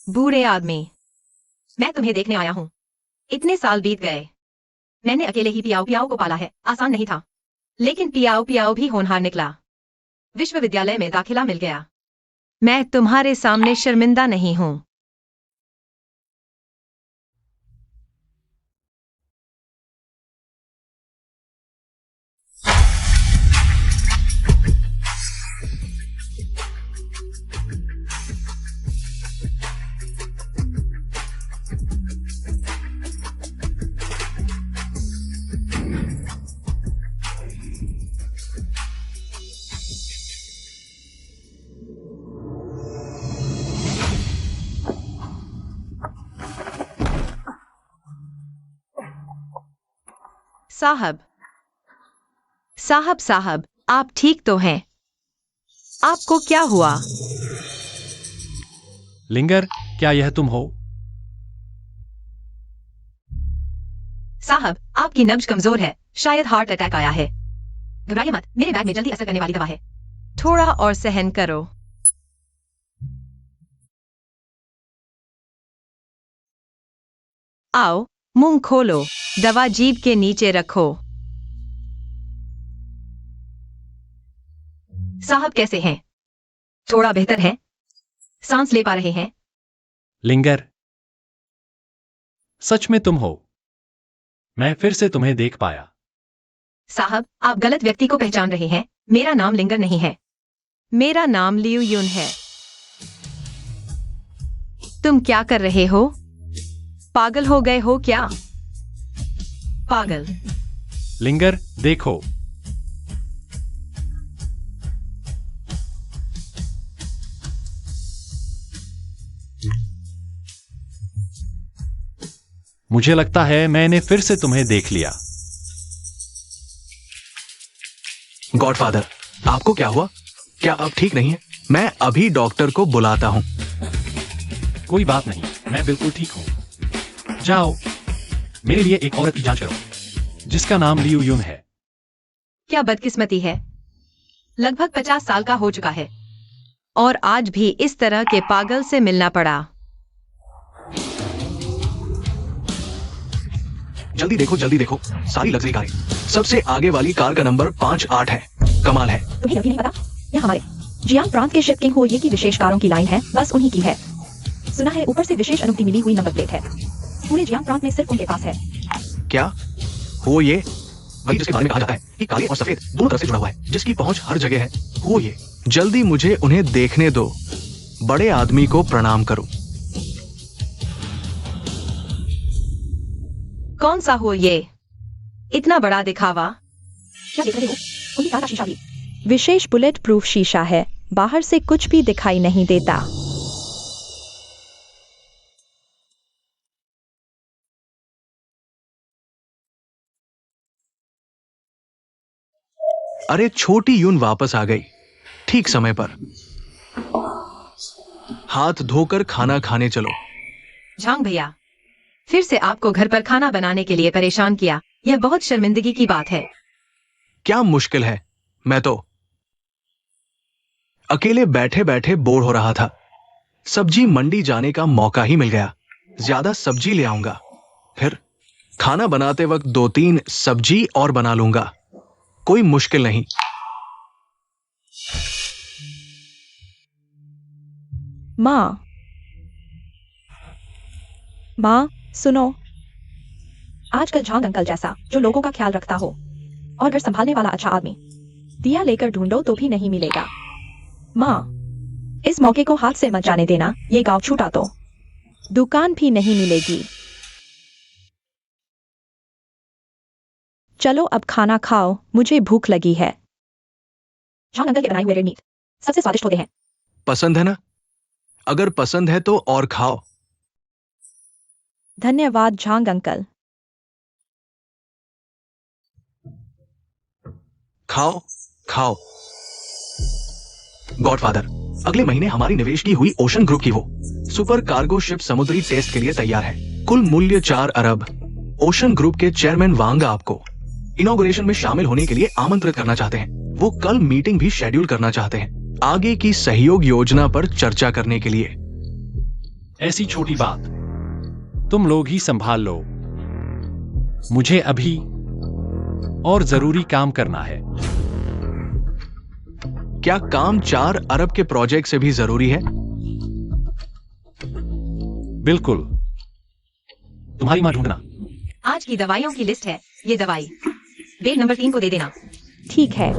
बूढ़े आदमी, मैं तुम्हें देखने आया हूँ। इतने साल बीत गए। मैंने अकेले ही पियाओ पियाओ को पाला है। आसान नहीं था, लेकिन पियाओ पियाओ भी होनहार निकला। विश्वविद्यालय में दाखिला मिल गया। मैं तुम्हारे सामने शर्मिंदा नहीं हूँ। साहब, साहब, आप ठीक तो हैं? आपको क्या हुआ? लिंगर, क्या यह तुम हो? साहब, आपकी नब्ज कमजोर है। शायद हार्ट अटैक आया है। घबराइए मत, मेरे बैग में जल्दी असर करने वाली दवा है। थोड़ा और सहन करो। आओ, मुंह खोलो। दवा जीभ के नीचे रखो। साहब कैसे हैं? थोड़ा बेहतर है? सांस ले पा रहे हैं? लिंगर, सच में तुम हो। मैं फिर से तुम्हें देख पाया। साहब, आप गलत व्यक्ति को पहचान रहे हैं। मेरा नाम लिंगर नहीं है। मेरा नाम लियू यून है। तुम क्या कर रहे हो? पागल हो गए हो क्या? पागल। लिंगर, देखो। मुझे लगता है मैंने फिर से तुम्हें देख लिया। गॉडफादर, आपको क्या हुआ? क्या आप ठीक नहीं है? मैं अभी डॉक्टर को बुलाता हूँ। कोई बात नहीं, मैं बिल्कुल ठीक हूँ। जाओ, मेरे लिए एक औरत की जांच करो, जिसका नाम लियू यून है। क्या बदकिस्मती है। लगभग 50 साल का हो चुका है और आज भी इस तरह के पागल से मिलना पड़ा। जल्दी देखो, सारी लग्जरी कारें। सबसे आगे वाली कार का नंबर 58 है। कमाल है। तुम्हें अभी नहीं पता? यह हमारे जियांग प्रांत के शिप किंग हो ये की विशेष कारों की लाइन है, बस उन्हीं की है। सुना है ऊपर से विशेष अनुमति मिली हुई नंबर प्लेट है। पूरे जियांग प्रांत में सिर्फ उनके पास है। क्या हो ये? वही जिसके बारे में कहा जाता है कि काले और सफेद दोनों तरफ से जुड़ा हुआ है, जिसकी पहुंच हर जगह है। हो ये? जल्दी मुझे उन्हें देखने दो। बड़े आदमी को प्रणाम करो। कौन सा हो ये? इतना बड़ा दिखावा। क्या देख रहे हो? उनकी कार का शीशा भी विशेष बुलेट प्रूफ शीशा है। बाहर से कुछ भी दिखाई नहीं देता। अरे छोटी यून वापस आ गई, ठीक समय पर। हाथ धोकर खाना खाने चलो। झांग भैया, फिर से आपको घर पर खाना बनाने के लिए परेशान किया। यह बहुत शर्मिंदगी की बात है। क्या मुश्किल है? मैं तो अकेले बैठे बैठे बोर हो रहा था। सब्जी मंडी जाने का मौका ही मिल गया। ज्यादा सब्जी ले आऊंगा, फिर खाना बनाते वक्त 2-3 सब्जी और बना लूंगा। कोई मुश्किल नहीं। माँ, सुनो। आजकल झांग अंकल जैसा जो लोगों का ख्याल रखता हो और घर संभालने वाला अच्छा आदमी दिया लेकर ढूंढो तो भी नहीं मिलेगा। माँ, इस मौके को हाथ से मत जाने देना। ये गांव छूटा तो दुकान भी नहीं मिलेगी। चलो अब खाना खाओ, मुझे भूख लगी है। झांग अंकल के बनाए हुए रेड मीट सबसे स्वादिष्ट होते हैं। पसंद है ना? अगर पसंद है तो और खाओ। धन्यवाद झांग अंकल। खाओ खाओ। गॉडफादर, अगले महीने हमारी निवेश की हुई ओशन ग्रुप की वो सुपर कार्गो शिप समुद्री टेस्ट के लिए तैयार है। कुल मूल्य 4 अरब। ओशन ग्रुप के चेयरमैन वांग आपको इनॉग्रेशन में शामिल होने के लिए आमंत्रित करना चाहते हैं। वो कल मीटिंग भी शेड्यूल करना चाहते हैं, आगे की सहयोग योजना पर चर्चा करने के लिए। ऐसी छोटी बात तुम लोग ही संभाल लो। मुझे अभी और जरूरी काम करना है। क्या काम 4 अरब के प्रोजेक्ट से भी जरूरी है? बिल्कुल। तुम्हारी मां ढूंढना। आज की दवाइयों की लिस्ट है। ये दवाई बेड नंबर 3 को दे देना। ठीक है।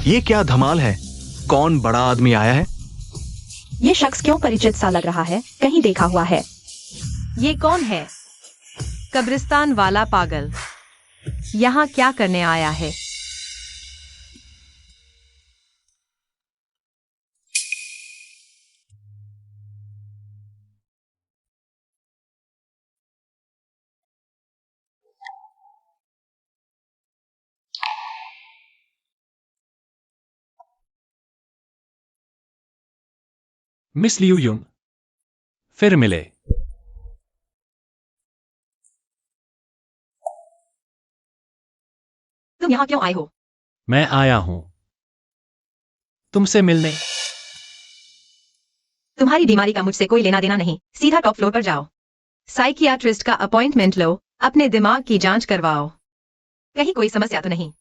ये क्या धमाल है? कौन बड़ा आदमी आया है? ये शख्स क्यों परिचित सा लग रहा है? कहीं देखा हुआ है। ये कौन है? कब्रिस्तान वाला पागल यहाँ क्या करने आया है? मिस लियू यून, फिर मिले। तुम यहाँ क्यों आए हो? मैं आया हूं तुमसे मिलने। तुम्हारी बीमारी का मुझसे कोई लेना देना नहीं। सीधा टॉप फ्लोर पर जाओ। साइकियाट्रिस्ट का अपॉइंटमेंट लो। अपने दिमाग की जांच करवाओ। कहीं कोई समस्या तो नहीं?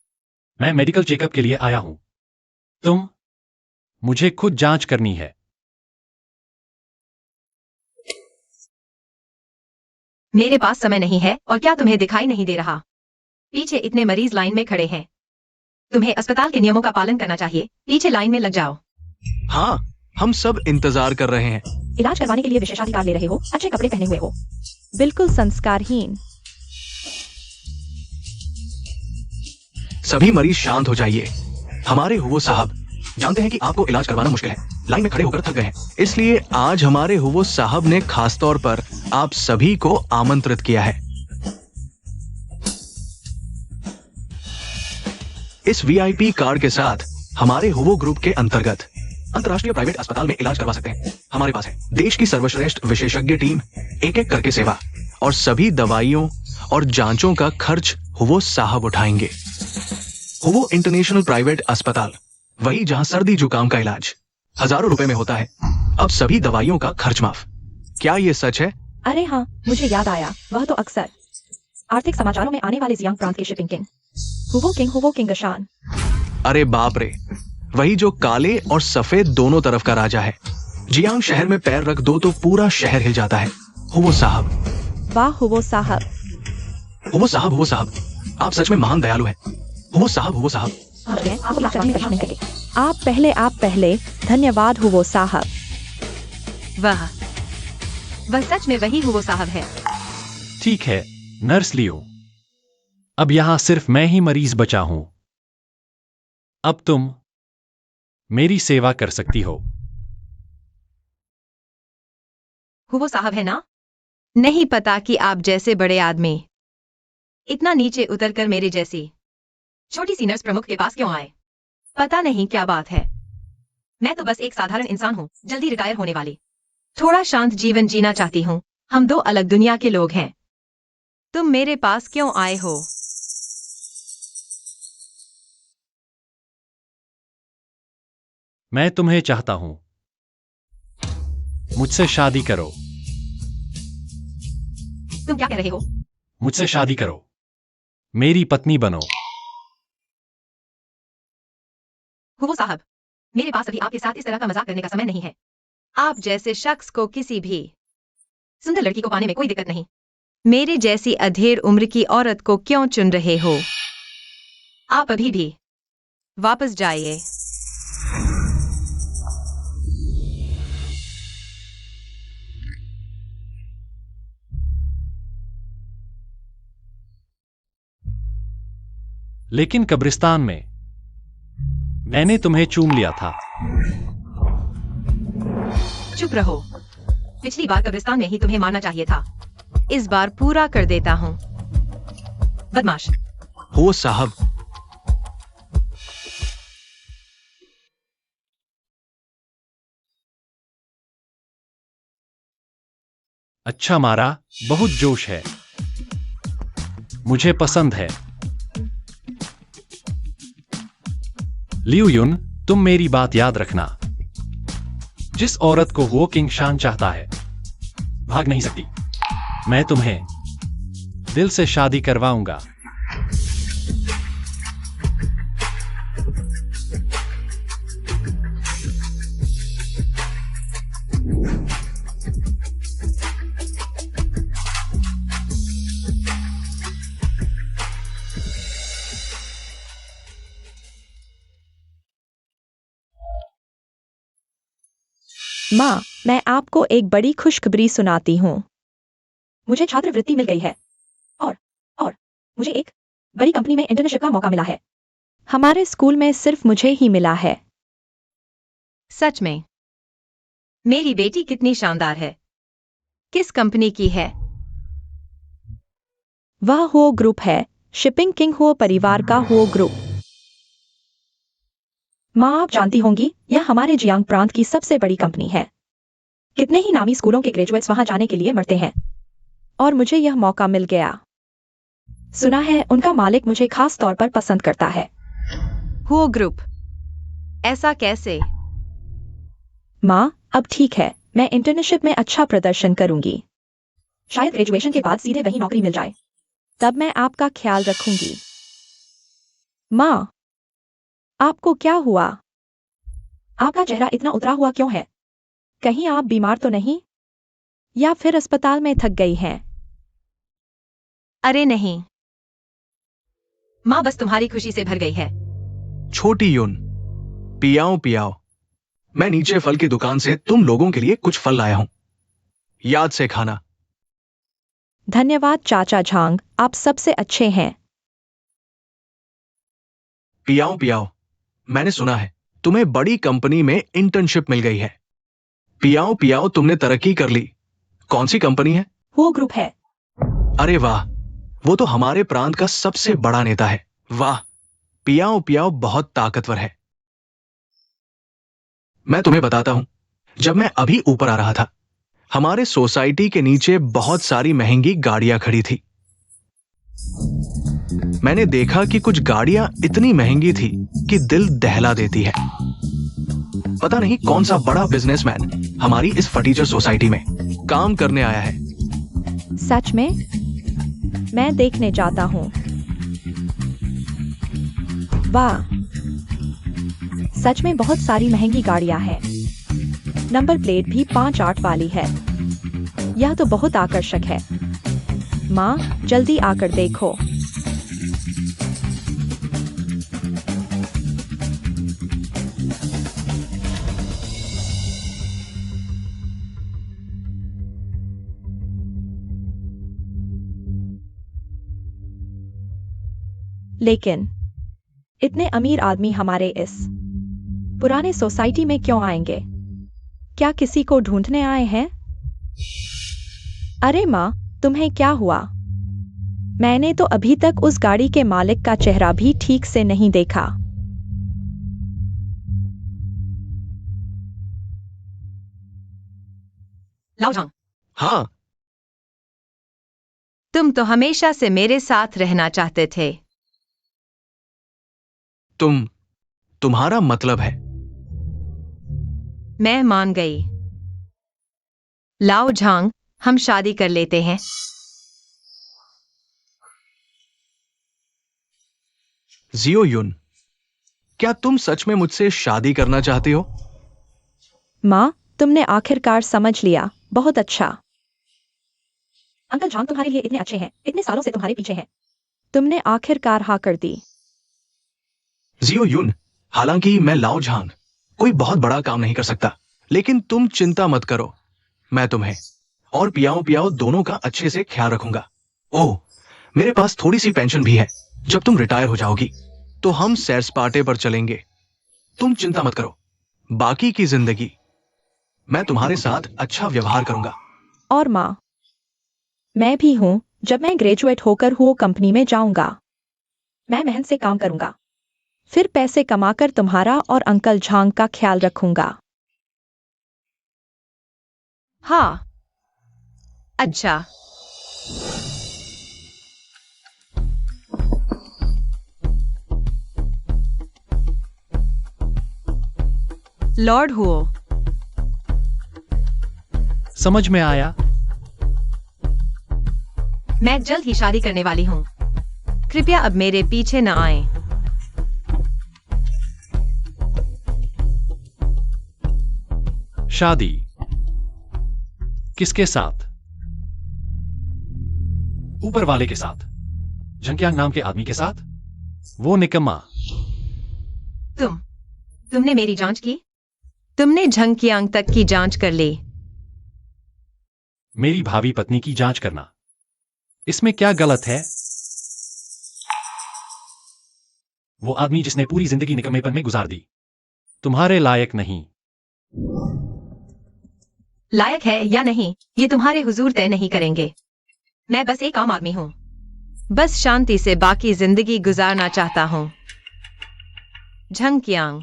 मैं मेडिकल चेकअप के लिए आया हूं। मुझे खुद जांच करनी है। मेरे पास समय नहीं है। और क्या तुम्हें दिखाई नहीं दे रहा? पीछे इतने मरीज लाइन में खड़े हैं। तुम्हें अस्पताल के नियमों का पालन करना चाहिए। पीछे लाइन में लग जाओ। हाँ, हम सब इंतजार कर रहे हैं। इलाज करवाने के लिए विशेषाधिकार ले रहे हो। अच्छे कपड़े पहने हुए हो। बिल्कुल संस्कारहीन। सभी मरीज शांत हो जाइए। हमारे हुवो साहब जानते हैं कि आपको इलाज करवाना मुश्किल है। लाइन में खड़े होकर थक गए हैं, इसलिए आज हमारे हुवो साहब ने खास तौर पर आप सभी को आमंत्रित किया है। इस वीआईपी कार्ड के साथ हमारे हुवो ग्रुप के अंतर्गत अंतर्राष्ट्रीय प्राइवेट अस्पताल में इलाज करवा सकते हैं। हमारे पास है देश की सर्वश्रेष्ठ विशेषज्ञ टीम, एक एक करके सेवा, और सभी दवाइयों और जांचों का खर्च हुवो साहब उठाएंगे। हुवो इंटरनेशनल प्राइवेट अस्पताल, वही जहां सर्दी जुकाम का इलाज हजारों रुपए में होता है, अब सभी दवाइयों का खर्च माफ। क्या ये सच है? अरे हाँ, मुझे याद आया। वह तो अक्सर आर्थिक समाचारों में आने वाले जियांग प्रांत के शिपिंग किंग हुवो किंग गशान। अरे बाप रे, वही जो काले और सफेद दोनों तरफ का राजा है। जियांग शहर में पैर रख दो तो पूरा शहर हिल जाता है। हुवो साहब। वाह हुवो साहब। हुवो साहब, हुवो साहब, आप सच में महान दयालु हैं। हुवो साहब, हुवो साहब। आपको इलाज कराने में परेशान नहीं करेंगे। आप पहले। धन्यवाद हुवो साहब। वह सच में वही हुवो साहब है। ठीक है नर्स लियो, अब यहां सिर्फ मैं ही मरीज बचा हूं। अब तुम मेरी सेवा कर सकती हो। हुवो साहब है ना? नहीं पता कि आप जैसे बड़े आदमी इतना नीचे उतरकर मेरे जैसी छोटी सी नर्स प्रमुख के पास क्यों आए? पता नहीं क्या बात है। मैं तो बस एक साधारण इंसान हूँ, जल्दी रिटायर होने वाली। थोड़ा शांत जीवन जीना चाहती हूँ। हम दो अलग दुनिया के लोग हैं। तुम मेरे पास क्यों आए हो? मैं तुम्हें चाहता हूं, मुझसे शादी करो। तुम क्या कह रहे हो? मुझसे शादी करो, मेरी पत्नी बनो। हुवो साहब, मेरे पास अभी आपके साथ इस तरह का मजाक करने का समय नहीं है। आप जैसे शख्स को किसी भी सुंदर लड़की को पाने में कोई दिक्कत नहीं। मेरे जैसी अधेड़ उम्र की औरत को क्यों चुन रहे हो? आप अभी भी वापस जाइए। लेकिन कब्रिस्तान में मैंने तुम्हें चूम लिया था। चुप रहो। पिछली बार कब्रिस्तान में ही तुम्हें मारना चाहिए था। इस बार पूरा कर देता हूँ। बदमाश। हुवो साहब, अच्छा मारा, बहुत जोश है। मुझे पसंद है। लियू युन, तुम मेरी बात याद रखना। जिस औरत को वो किंग शान चाहता है, भाग नहीं सकती। मैं तुम्हें दिल से शादी करवाऊंगा। माँ, मैं आपको एक बड़ी खुशखबरी सुनाती हूँ। मुझे छात्रवृत्ति मिल गई है और मुझे एक बड़ी कंपनी में इंटर्नशिप का मौका मिला है। हमारे स्कूल में सिर्फ मुझे ही मिला है। सच में? मेरी बेटी कितनी शानदार है। किस कंपनी की है? वह हुओ ग्रुप है, शिपिंग किंग हुओ परिवार का हुओ ग्रुप। माँ, आप जानती होंगी, यह हमारे जियांग प्रांत की सबसे बड़ी कंपनी है। कितने ही नामी स्कूलों के ग्रेजुएट्स वहां जाने के लिए मरते हैं, और मुझे यह मौका मिल गया। सुना है उनका मालिक मुझे खास तौर पर पसंद करता है। हुओ ग्रुप? ऐसा कैसे? माँ, अब ठीक है, मैं इंटर्नशिप में अच्छा प्रदर्शन करूंगी। शायद ग्रेजुएशन के बाद सीधे वही नौकरी मिल जाए। तब मैं आपका ख्याल रखूंगी। माँ, आपको क्या हुआ? आपका चेहरा इतना उतरा हुआ क्यों है? कहीं आप बीमार तो नहीं? या फिर अस्पताल में थक गई हैं? अरे नहीं, माँ बस तुम्हारी खुशी से भर गई है। छोटी युन, पियाओ पियाओ। मैं नीचे फल की दुकान से तुम लोगों के लिए कुछ फल लाया हूं, याद से खाना। धन्यवाद चाचा झांग, आप सबसे अच्छे हैं। पियाओ पियाओ, मैंने सुना है तुम्हें बड़ी कंपनी में इंटर्नशिप मिल गई है। पियाओ पियाओ, तुमने तरक्की कर ली। कौन सी कंपनी है? वो ग्रुप है। अरे वाह, वो तो हमारे प्रांत का सबसे बड़ा नेता है। वाह, पियाओ पियाओ बहुत ताकतवर है। मैं तुम्हें बताता हूं, जब मैं अभी ऊपर आ रहा था, हमारे सोसाइटी के नीचे बहुत सारी महंगी गाड़ियां खड़ी थी। मैंने देखा कि कुछ गाड़ियां इतनी महंगी थी कि दिल दहला देती है। पता नहीं कौन सा बड़ा बिजनेसमैन हमारी इस फटीचर सोसाइटी में काम करने आया है। सच में? मैं देखने जाता हूँ। वाह, सच में बहुत सारी महंगी गाड़ियां हैं। नंबर प्लेट भी 5-8 वाली है। यह तो बहुत आकर्षक है। माँ, जल्दी आकर देखो। लेकिन इतने अमीर आदमी हमारे इस पुराने सोसाइटी में क्यों आएंगे? क्या किसी को ढूंढने आए हैं? अरे माँ, तुम्हें क्या हुआ? मैंने तो अभी तक उस गाड़ी के मालिक का चेहरा भी ठीक से नहीं देखा। लाओ झांग, हाँ, तुम तो हमेशा से मेरे साथ रहना चाहते थे। तुम्हारा मतलब है? मैं मान गई। लाओ झांग, हम शादी कर लेते हैं। जियो युन, क्या तुम सच में मुझसे शादी करना चाहती हो? माँ, तुमने आखिरकार समझ लिया। बहुत अच्छा। अंकल जॉन तुम्हारे लिए इतने अच्छे हैं, इतने सालों से तुम्हारे पीछे हैं। तुमने आखिरकार हाँ कर दी। जियो युन, हालांकि मैं लाओ झान कोई बहुत बड़ा काम नहीं कर सकता, लेकिन तुम चिंता मत करो, मैं तुम्हें और पियाओ पियाओ दोनों का अच्छे से ख्याल रखूंगा। ओह, मेरे पास थोड़ी सी पेंशन भी है। जब तुम रिटायर हो जाओगी तो हम सैर सपाटे पर चलेंगे। तुम चिंता मत करो, बाकी की जिंदगी मैं तुम्हारे साथ अच्छा व्यवहार करूंगा। और माँ, मैं भी हूँ। जब मैं ग्रेजुएट होकर हुओ कंपनी में जाऊंगा, मैं मेहनत से काम करूंगा, फिर पैसे कमाकर तुम्हारा और अंकल झांग का ख्याल रखूंगा। हाँ, अच्छा, लॉर्ड हुओ। समझ में आया। मैं जल्द ही शादी करने वाली हूँ। कृपया अब मेरे पीछे न आएं। शादी किसके साथ? ऊपर वाले के साथ, झंकियांग नाम के आदमी के साथ। वो निकम्मा। तुमने मेरी जांच की? तुमने झंकियांग तक की जांच कर ली। मेरी भावी पत्नी की जांच करना, इसमें क्या गलत है? वो आदमी जिसने पूरी जिंदगी निकम्मेपन में गुजार दी, तुम्हारे लायक नहीं। लायक है या नहीं, ये तुम्हारे हुजूर तय नहीं करेंगे। मैं बस एक आम आदमी हूँ। बस शांति से बाकी जिंदगी गुजारना चाहता हूँ। झंकियांग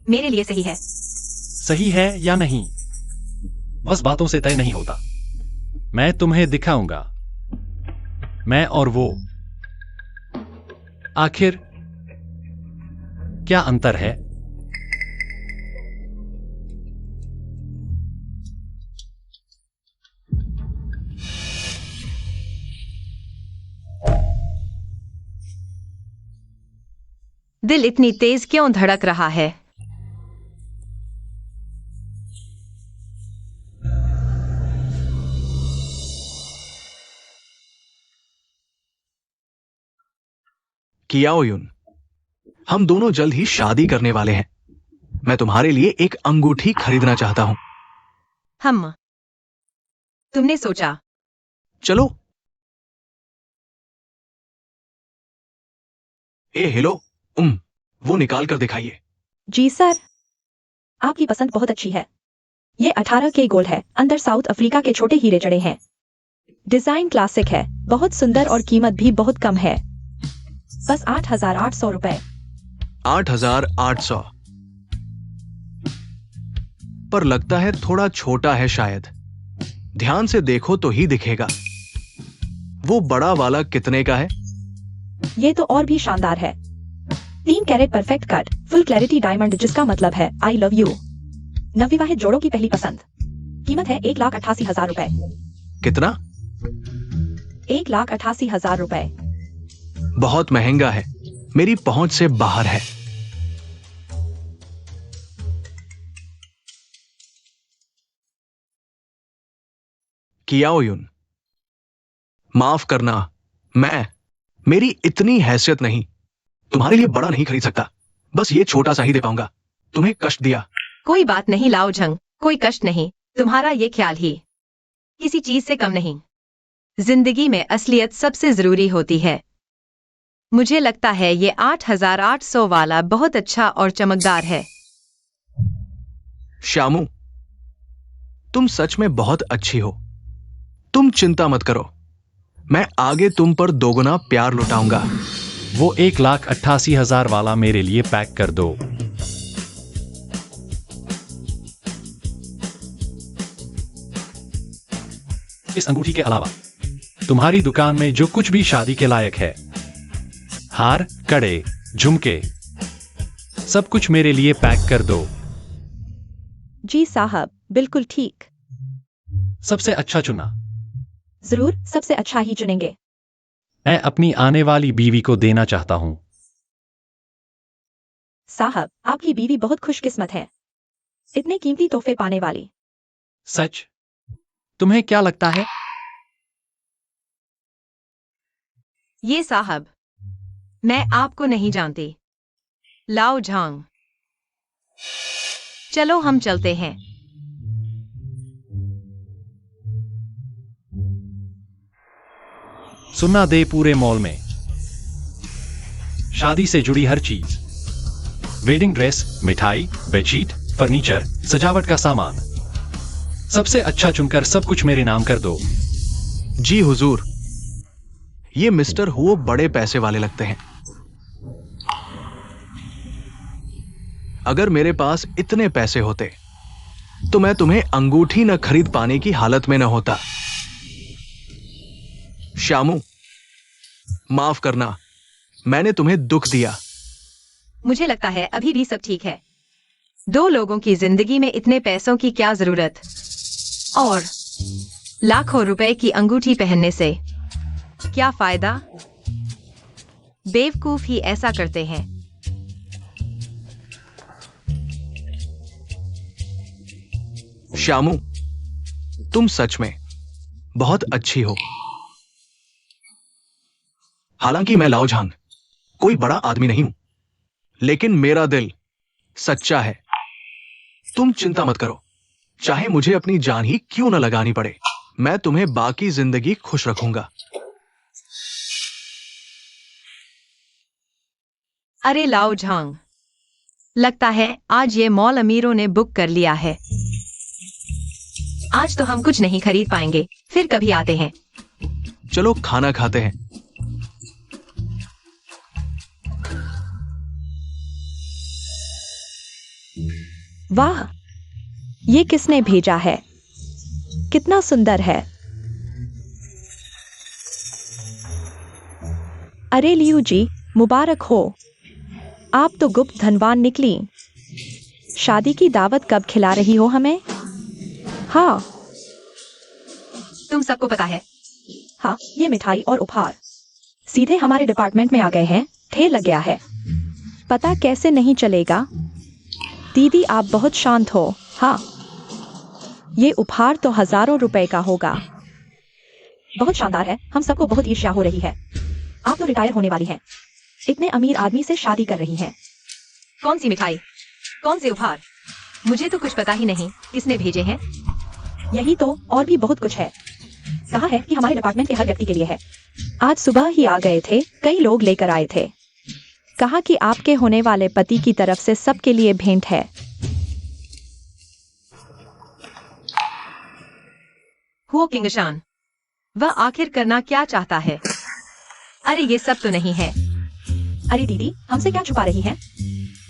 मेरे लिए सही है। सही है या नहीं, बस बातों से तय नहीं होता। मैं तुम्हें दिखाऊंगा, मैं और वो। आखिर क्या अंतर है? दिल इतनी तेज क्यों धड़क रहा है? कियाओ युन, हम दोनों जल्द ही शादी करने वाले हैं। मैं तुम्हारे लिए एक अंगूठी खरीदना चाहता हूं। तुमने सोचा? चलो। हेलो, वो निकाल कर दिखाइए। जी सर, आपकी पसंद बहुत अच्छी है। ये 18K गोल्ड है, अंदर साउथ अफ्रीका के छोटे हीरे जड़े हैं। डिजाइन क्लासिक है, बहुत सुंदर और कीमत भी बहुत कम है। बस 8,800 रुपए। 8,800 पर लगता है थोड़ा छोटा है शायद। ध्यान से देखो तो ही दिखेगा। वो बड़ा वाला कितने का है? ये तो और भी शानदार है। 3 carat perfect cut, full clarity diamond, जिसका मतलब है आई लव यू। नवविवाहित जोड़ों की पहली पसंद। कीमत है 1,88,000 रुपए। कितना? 1,88,000 रुपए। बहुत महंगा है, मेरी पहुंच से बाहर है। कियाओ युन, माफ करना, मेरी इतनी हैसियत नहीं। तुम्हारे लिए बड़ा नहीं खरीद सकता, बस ये छोटा सा ही दे पाऊंगा। तुम्हें कष्ट दिया। कोई बात नहीं लाओ झंग, कोई कष्ट नहीं। तुम्हारा ये ख्याल ही किसी चीज से कम नहीं। जिंदगी में असलियत सबसे जरूरी होती है। मुझे लगता है ये 8,800 वाला बहुत अच्छा और चमकदार है। श्यामू, तुम सच में बहुत अच्छी हो। तुम चिंता मत करो, मैं आगे तुम पर दोगुना प्यार लुटाऊंगा। वो 1,88,000 वाला मेरे लिए पैक कर दो। इस अंगूठी के अलावा तुम्हारी दुकान में जो कुछ भी शादी के लायक है, हार, कड़े, झुमके, सब कुछ मेरे लिए पैक कर दो। जी साहब, बिल्कुल ठीक। सबसे अच्छा चुना। जरूर, सबसे अच्छा ही चुनेंगे। मैं अपनी आने वाली बीवी को देना चाहता हूं। साहब, आपकी बीवी बहुत खुशकिस्मत है, इतने कीमती तोहफे पाने वाली। सच? तुम्हें क्या लगता है? ये साहब, मैं आपको नहीं जानती। लाओ झांग, चलो हम चलते हैं। सुनना दे पूरे मॉल में शादी से जुड़ी हर चीज, वेडिंग ड्रेस, मिठाई, बेडशीट, फर्नीचर, सजावट का सामान, सबसे अच्छा चुनकर सब कुछ मेरे नाम कर दो। जी हुजूर। ये मिस्टर हुओ बड़े पैसे वाले लगते हैं। अगर मेरे पास इतने पैसे होते तो मैं तुम्हें अंगूठी न खरीद पाने की हालत में न होता। श्यामू, माफ करना, मैंने तुम्हें दुख दिया। मुझे लगता है अभी भी सब ठीक है। दो लोगों की जिंदगी में इतने पैसों की क्या जरूरत, और लाखों रुपए की अंगूठी पहनने से क्या फायदा? बेवकूफ ही ऐसा करते हैं। श्यामू, तुम सच में बहुत अच्छी हो। हालांकि मैं लाओ झांग कोई बड़ा आदमी नहीं हूं, लेकिन मेरा दिल सच्चा है। तुम चिंता मत करो, चाहे मुझे अपनी जान ही क्यों न लगानी पड़े, मैं तुम्हें बाकी जिंदगी खुश रखूंगा। अरे लाओ झांग, लगता है आज ये मॉल अमीरों ने बुक कर लिया है। आज तो हम कुछ नहीं खरीद पाएंगे, फिर कभी आते हैं। चलो खाना खाते हैं। वाह, ये किसने भेजा है? कितना सुंदर है। अरे लियू जी, मुबारक हो। आप तो गुप्त धनवान निकली। शादी की दावत कब खिला रही हो हमें? हाँ तुम सबको पता है। हाँ, ये मिठाई और उपहार सीधे हमारे डिपार्टमेंट में आ गए हैं। ठेल लग गया है। पता कैसे नहीं चलेगा? दीदी आप बहुत शांत हो। हाँ, ये उपहार तो हजारों रुपए का होगा। बहुत शानदार है। हम सबको बहुत ईर्ष्या हो रही है। आप तो रिटायर होने वाली हैं, इतने अमीर आदमी से शादी कर रही हैं। कौन सी मिठाई, कौन से उपहार? मुझे तो कुछ पता ही नहीं किसने भेजे हैं। यही तो, और भी बहुत कुछ है। कहा है कि हमारे डिपार्टमेंट के हर व्यक्ति के लिए है। आज सुबह ही आ गए थे, कई लोग लेकर आए थे। कहा कि आपके होने वाले पति की तरफ से सबके लिए भेंट है। हुओ किंगशान, वह आखिर करना क्या चाहता है? अरे ये सब तो नहीं है। अरे दीदी, हमसे क्या छुपा रही हैं?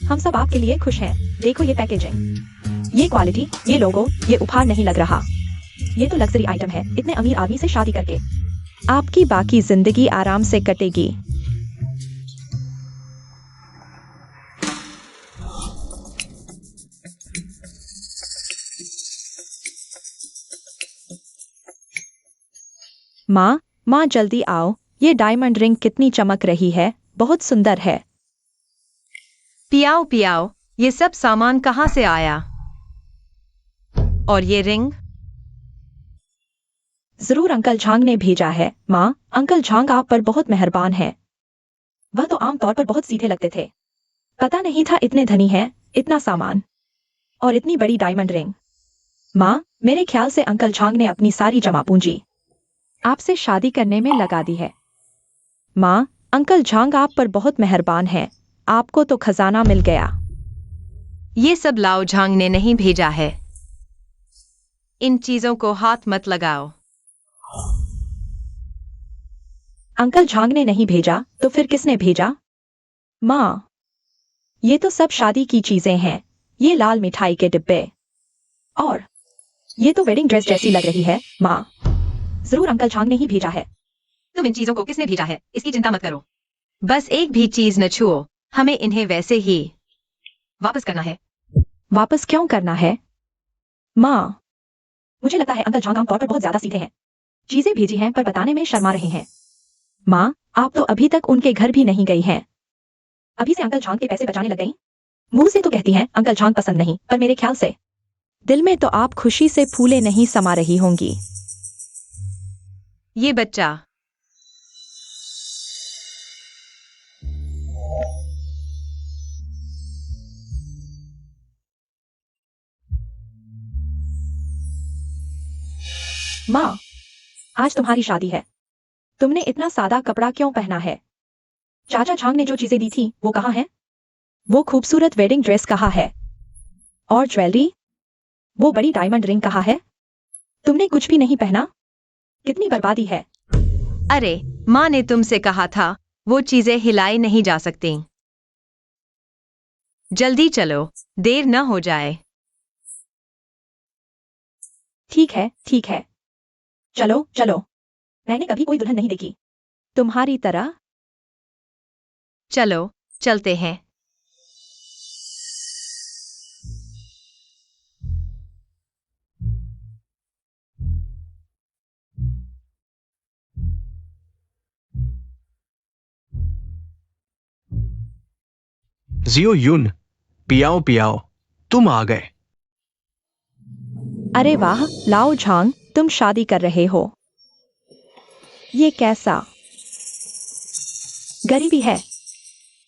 हम सब आपके लिए खुश हैं। देखो ये पैकेजिंग, ये क्वालिटी, ये लोगो, ये उपहार नहीं लग रहा। ये तो लग्जरी आइटम है। इतने अमीर आदमी से शादी करके आपकी बाकी जिंदगी आराम से कटेगी। माँ जल्दी आओ। ये डायमंड रिंग कितनी चमक रही है, बहुत सुंदर है। पियाओ पियाओ, ये सब सामान कहाँ से आया? और ये रिंग? जरूर अंकल झांग ने भेजा है। माँ, अंकल झांग आप पर बहुत मेहरबान है। वह तो आमतौर पर बहुत सीधे लगते थे। पता नहीं था इतने धनी हैं, इतना सामान और इतनी बड़ी डायमंड रिंग। माँ, मेरे ख्याल से अंकल झांग ने अपनी सारी जमा पूंजी आपसे शादी करने में लगा दी है। माँ, अंकल झांग आप पर बहुत मेहरबान है। आपको तो खजाना मिल गया। ये सब लाओ झांग ने नहीं भेजा है। इन चीजों को हाथ मत लगाओ। अंकल झांग ने नहीं भेजा तो फिर किसने भेजा? माँ, ये तो सब शादी की चीजें हैं। ये लाल मिठाई के डिब्बे, और ये तो वेडिंग ड्रेस जैसी लग रही है। माँ, जरूर अंकल झांग ने ही भेजा है। तुम इन चीजों को किसने भेजा है इसकी चिंता मत करो। बस एक भी चीज न छुओ, हमें इन्हें वैसे ही वापस करना है। वापस क्यों करना है? माँ, मुझे लगता है अंकल झांग आमतौर पर बहुत ज्यादा सीधे हैं। चीजें भेजी हैं पर बताने में शर्मा रहे हैं। माँ, आप तो अभी तक उनके घर भी नहीं गई हैं। अभी से अंकल झांग के पैसे बचाने लग गई। मुंह से तो कहती हैं अंकल झांग पसंद नहीं, पर मेरे ख्याल से दिल में तो आप खुशी से फूले नहीं समा रही होंगी। ये बच्चा माँ, आज तुम्हारी शादी है। तुमने इतना सादा कपड़ा क्यों पहना है? चाचा झांग ने जो चीजें दी थी वो कहाँ है? वो खूबसूरत वेडिंग ड्रेस कहाँ है? और ज्वेलरी, वो बड़ी डायमंड रिंग कहाँ है? तुमने कुछ भी नहीं पहना। कितनी बर्बादी है। अरे माँ ने तुमसे कहा था वो चीजें हिलाई नहीं जा सकती। जल्दी चलो, देर न हो जाए। ठीक है, ठीक है। चलो चलो। मैंने कभी कोई दुल्हन नहीं देखी तुम्हारी तरह। चलो चलते हैं। जियो युन, पियाओ पियाओ, तुम आ गए। अरे वाह लाओ झांग, तुम शादी कर रहे हो। ये कैसा गरीबी है।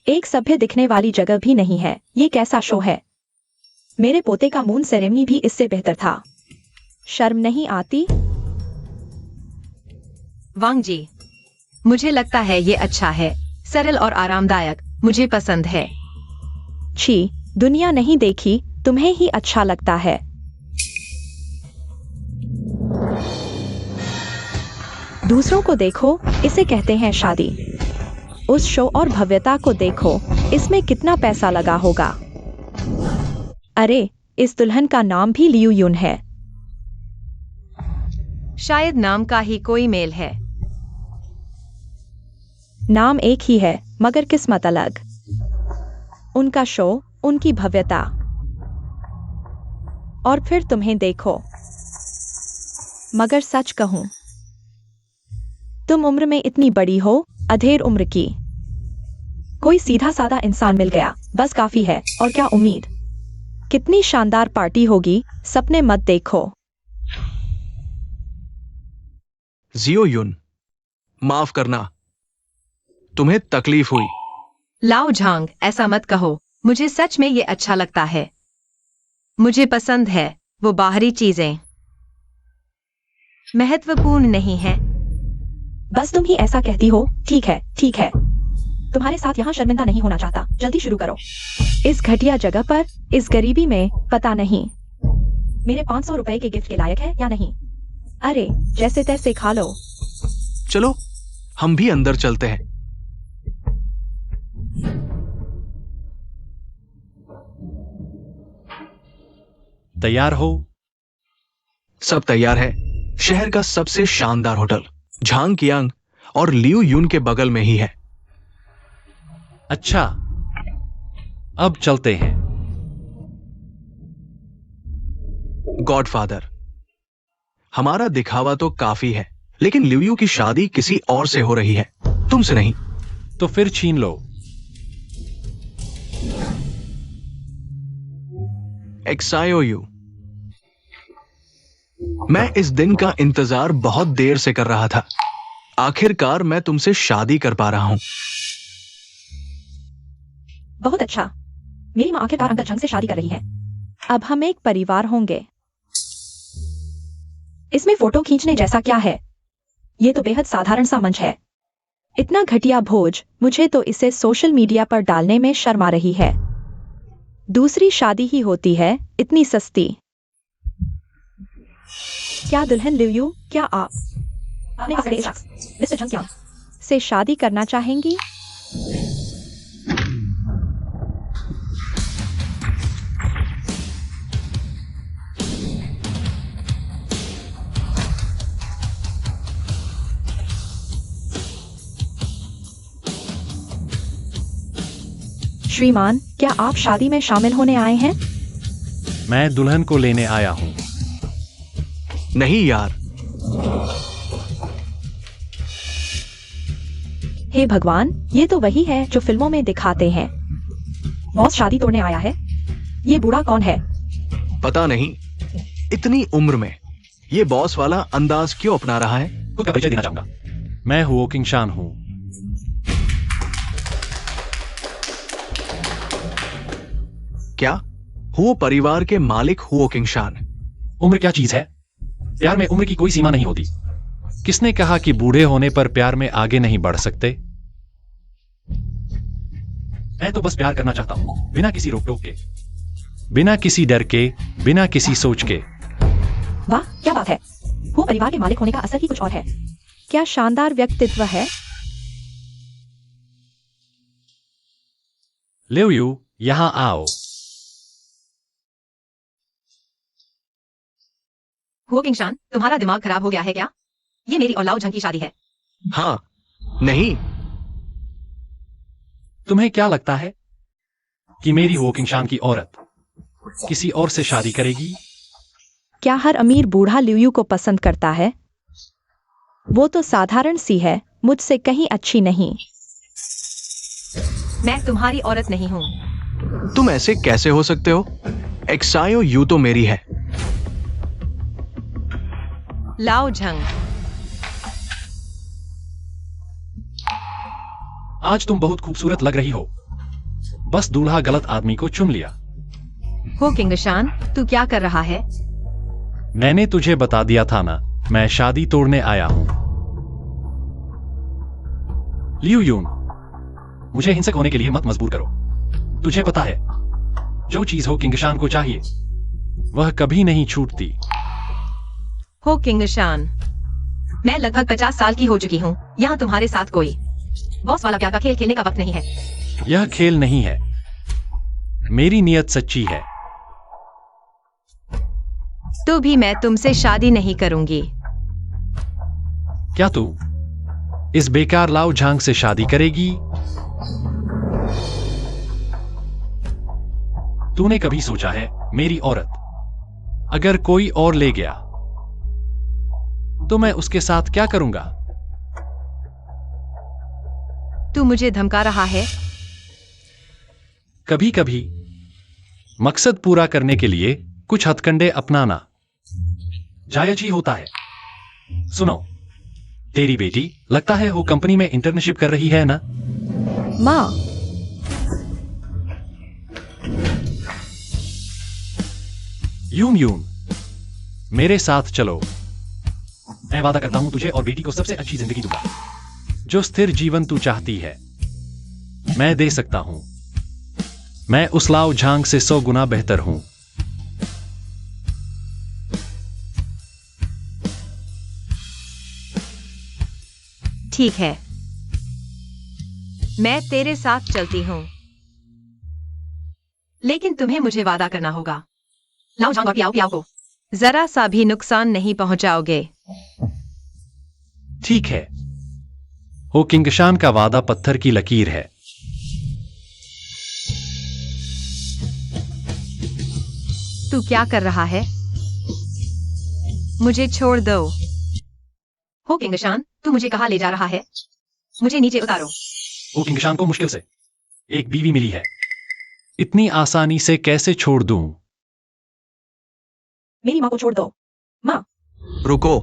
एक सभ्य दिखने वाली जगह भी नहीं है। ये कैसा शो है। मेरे पोते का मून सेरेमनी भी इससे बेहतर था। शर्म नहीं आती। वांग जी, मुझे लगता है ये अच्छा है, सरल और आरामदायक, मुझे पसंद है। छी, दुनिया नहीं देखी, तुम्हें ही अच्छा लगता है। दूसरों को देखो, इसे कहते हैं शादी। उस शो और भव्यता को देखो, इसमें कितना पैसा लगा होगा। अरे, इस दुल्हन का नाम भी लियू युन है। शायद नाम का ही कोई मेल है। नाम एक ही है, मगर किस्मत अलग। उनका शो, उनकी भव्यता। और फिर तुम्हें देखो। मगर सच कहूं, तुम उम्र में इतनी बड़ी हो, अधेड़ उम्र की। कोई सीधा साधा इंसान मिल गया, बस काफी है, और क्या उम्मीद। कितनी शानदार पार्टी होगी, सपने मत देखो। जियो युन, माफ करना, तुम्हें तकलीफ हुई। लाओ झांग, ऐसा मत कहो, मुझे सच में ये अच्छा लगता है। मुझे पसंद है, वो बाहरी चीजें महत्वपूर्ण नहीं है। बस तुम ही ऐसा कहती हो। ठीक है, ठीक है। तुम्हारे साथ यहाँ शर्मिंदा नहीं होना चाहता। जल्दी शुरू करो। इस घटिया जगह पर, इस गरीबी में, पता नहीं मेरे 500 रुपए के गिफ्ट के लायक है या नहीं। अरे, जैसे तैसे खा लो। चलो, हम भी अंदर चलते हैं। तैयार हो? सब तैयार है। शहर का सबसे शानदार होटल झांग कियांग और लियू युन के बगल में ही है। अच्छा, अब चलते हैं। गॉडफादर, हमारा दिखावा तो काफी है, लेकिन लियू की शादी किसी और से हो रही है, तुमसे नहीं। तो फिर छीन लो। एक्सायोयू, मैं इस दिन का इंतजार बहुत देर से कर रहा था। आखिरकार मैं तुमसे शादी कर पा रहा हूं। बहुत अच्छा। मेरी माँ आखिरकार अंकल झंग से शादी कर रही है। अब हम एक परिवार होंगे। इसमें फोटो खींचने जैसा क्या है। ये तो बेहद साधारण सा मंच है। इतना घटिया भोज, मुझे तो इसे सोशल मीडिया पर डालने में शर्म आ रही है। दूसरी शादी ही होती है, इतनी सस्ती। क्या दुल्हन लियू, क्या आप अपने पकड़े शख्स मिस्टर झंग कियांग से शादी करना चाहेंगी? श्रीमान, क्या आप शादी में शामिल होने आए हैं? मैं दुल्हन को लेने आया हूं। नहीं यार। हे भगवान, ये तो वही है जो फिल्मों में दिखाते हैं। बॉस शादी तोड़ने आया है। ये बूढ़ा कौन है? पता नहीं, इतनी उम्र में ये बॉस वाला अंदाज क्यों अपना रहा है। खुद का परिचय देना चाहूंगा। मैं हुओ किंगशान हूं। क्या हुओ परिवार के मालिक हुओ किंगशान? उम्र क्या चीज है? प्यार में उम्र की कोई सीमा नहीं होती। किसने कहा कि बूढ़े होने पर प्यार में आगे नहीं बढ़ सकते? मैं तो बस प्यार करना चाहता हूं, बिना किसी रोक टोक के, बिना किसी डर के, बिना किसी सोच के। वाह, क्या बात है। वो परिवार के मालिक होने का असर ही कुछ और है। क्या शानदार व्यक्तित्व है। लियू, यहां आओ। हुओ किंगशान, तुम्हारा दिमाग खराब हो गया है क्या? ये मेरी और लाओ झंग की शादी है। हाँ, नहीं। तुम्हें क्या लगता है कि मेरी हुओ किंगशान की औरत किसी और से शादी करेगी? क्या हर अमीर बूढ़ा लियू को पसंद करता है? वो तो साधारण सी है, मुझसे कहीं अच्छी नहीं। मैं तुम्हारी औरत नहीं हूँ। तुम ऐसे कैसे हो सकते हो? एक्सायो यू तो मेरी है। लाओ झंग, आज तुम बहुत खूबसूरत लग रही हो। बस दूल्हा गलत आदमी को चुन लिया। हो किंगशान, तू क्या कर रहा है? मैंने तुझे बता दिया था ना, मैं शादी तोड़ने आया हूं। लियू यून, मुझे हिंसक होने के लिए मत मजबूर करो। तुझे पता है, जो चीज हो किंगशान को चाहिए वह कभी नहीं छूटती। हो किंगशान, मैं लगभग 50 साल की हो चुकी हूँ। यहाँ तुम्हारे साथ कोई बॉस वाला प्यार का खेल खेलने का वक्त नहीं है। यह खेल नहीं है, मेरी नीयत सच्ची है। तो भी मैं तुमसे शादी नहीं करूंगी। क्या तू इस बेकार लाओ झांग से शादी करेगी? तूने कभी सोचा है, मेरी औरत अगर कोई और ले गया तो मैं उसके साथ क्या करूंगा? तू मुझे धमका रहा है? कभी कभी मकसद पूरा करने के लिए कुछ हथकंडे अपनाना जायज ही होता है। सुनो, तेरी बेटी लगता है वो कंपनी में इंटर्नशिप कर रही है ना? माँ, यून यून, मेरे साथ चलो। मैं वादा करता हूं तुझे और बेटी को सबसे अच्छी जिंदगी दूंगा। जो स्थिर जीवन तू चाहती है मैं दे सकता हूं। मैं उस लाओ झांग से 100 गुना बेहतर हूं। ठीक है, मैं तेरे साथ चलती हूँ, लेकिन तुम्हें मुझे वादा करना होगा, लाओ झांग और पियाओ पियाओ को जरा सा भी नुकसान नहीं पहुंचाओगे। ठीक है, हो किंगशान का वादा पत्थर की लकीर है। तू क्या कर रहा है? मुझे छोड़ दो। हो किंगशान, तू मुझे कहाँ ले जा रहा है? मुझे नीचे उतारो। हो किंगशान को मुश्किल से एक बीवी मिली है, इतनी आसानी से कैसे छोड़ दूं? मेरी माँ को छोड़ दो। माँ, रुको।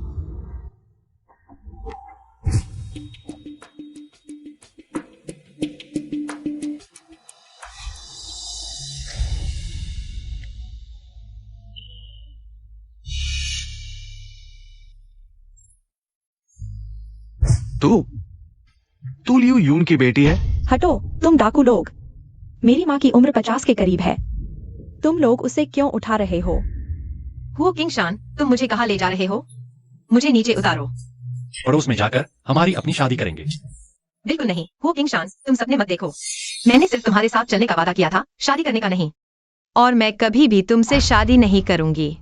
तू लियू यून की बेटी है? हटो, तुम डाकू लोग। मेरी माँ की उम्र 50 के करीब है। तुम लोग उसे क्यों उठा रहे हो? हो किंगशान, तुम मुझे कहाँ ले जा रहे हो? मुझे नीचे उतारो। पड़ोस में जाकर हमारी अपनी शादी करेंगे। बिल्कुल नहीं। हो किंगशान, तुम सपने मत देखो। मैंने सिर्फ तुम्हारे साथ चलने का वादा किया था, शादी करने का नहीं। और मैं कभी भी तुमसे शादी नहीं करूंगी।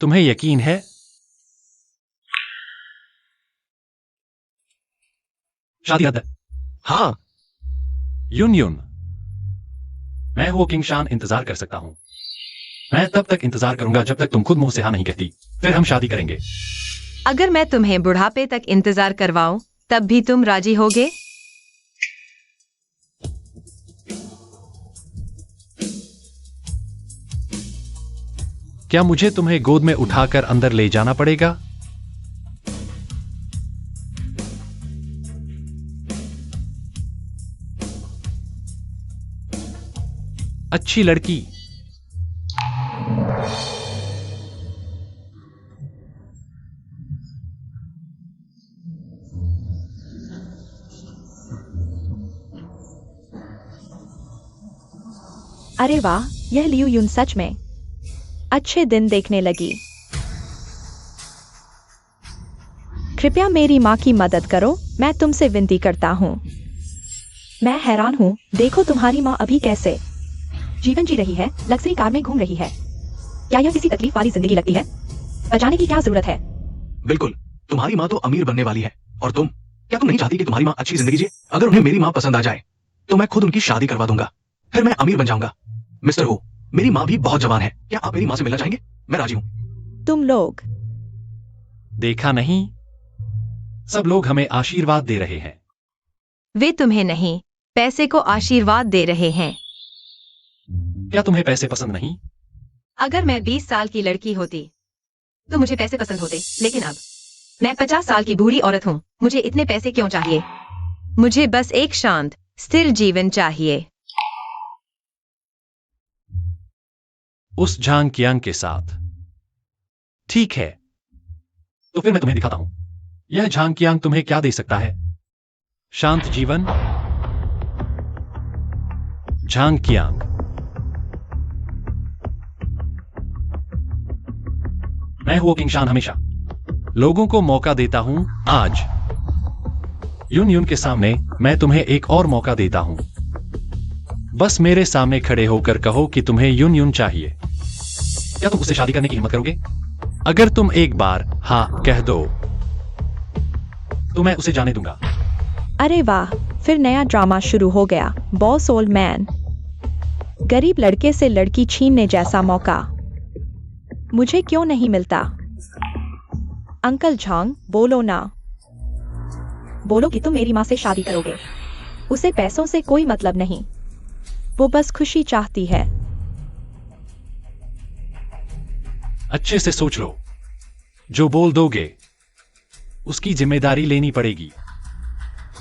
तुम्हें यकीन है? शादी रद्द है। हाँ। यून यून, मैं वो किंगशान इंतजार कर सकता हूं। मैं तब तक इंतजार करूंगा जब तक तुम खुद मुंह से हाँ नहीं कहती, फिर हम शादी करेंगे। अगर मैं तुम्हें बुढ़ापे तक इंतजार करवाऊं, तब भी तुम राजी होगे? क्या मुझे तुम्हें गोद में उठाकर अंदर ले जाना पड़ेगा? अच्छी लड़की। अरे वाह, यह लियू यून सच में अच्छे दिन देखने लगी। कृपया मेरी माँ की मदद करो, मैं तुमसे विनती करता हूँ। मैं हैरान हूँ, देखो तुम्हारी माँ अभी कैसे जीवन जी रही है, लग्जरी कार में घूम रही है। क्या यह किसी तकलीफ वाली जिंदगी लगती है? बचाने की क्या जरूरत है? बिल्कुल, तुम्हारी माँ तो अमीर बनने वाली है, और क्या तुम नहीं चाहती कि तुम्हारी माँ अच्छी जिंदगी जिए? अगर उन्हें मेरी माँ पसंद आ जाए तो मैं खुद उनकी शादी करवा दूंगा, फिर मैं अमीर बन जाऊंगा। मिस्टर हो, मेरी माँ भी बहुत जवान है, क्या आप मेरी माँ से मिलना चाहेंगे? मैं राजी हूँ। तुम लोग देखा नहीं, सब लोग हमें आशीर्वाद दे रहे हैं। वे तुम्हें नहीं, पैसे को आशीर्वाद दे रहे हैं। क्या तुम्हें पैसे पसंद नहीं? अगर मैं 20 साल की लड़की होती तो मुझे पैसे पसंद होते, लेकिन अब मैं 50 साल की बूढ़ी औरत हूँ। मुझे इतने पैसे क्यों चाहिए? मुझे बस एक शांत, स्थिर जीवन चाहिए। उस झांग कियांग के साथ। ठीक है, तो फिर मैं तुम्हें दिखाता हूं। यह झांग कियांग तुम्हें क्या दे सकता है? शांत जीवन। झांग कियांग। मैं हूं किंगशान, हमेशा लोगों को मौका देता हूं। आज युन युन के सामने मैं तुम्हें एक और मौका देता हूं। बस मेरे सामने खड़े होकर कहो कि तुम्हें युन युन चाहिए। क्या तुम उससे शादी करने की हिम्मत करोगे? अगर तुम एक बार हाँ कह दो तो मैं उसे जाने दूंगा। अरे वाह, फिर नया ड्रामा शुरू हो गया। बॉस ओल्ड मैन, गरीब लड़के से लड़की छीनने जैसा मौका मुझे क्यों नहीं मिलता? अंकल झांग, बोलो ना। बोलो कि तुम मेरी माँ से शादी करोगे। उसे पैसों से कोई मतलब नहीं, वो बस खुशी चाहती है। अच्छे से सोच लो, जो बोल दोगे उसकी जिम्मेदारी लेनी पड़ेगी।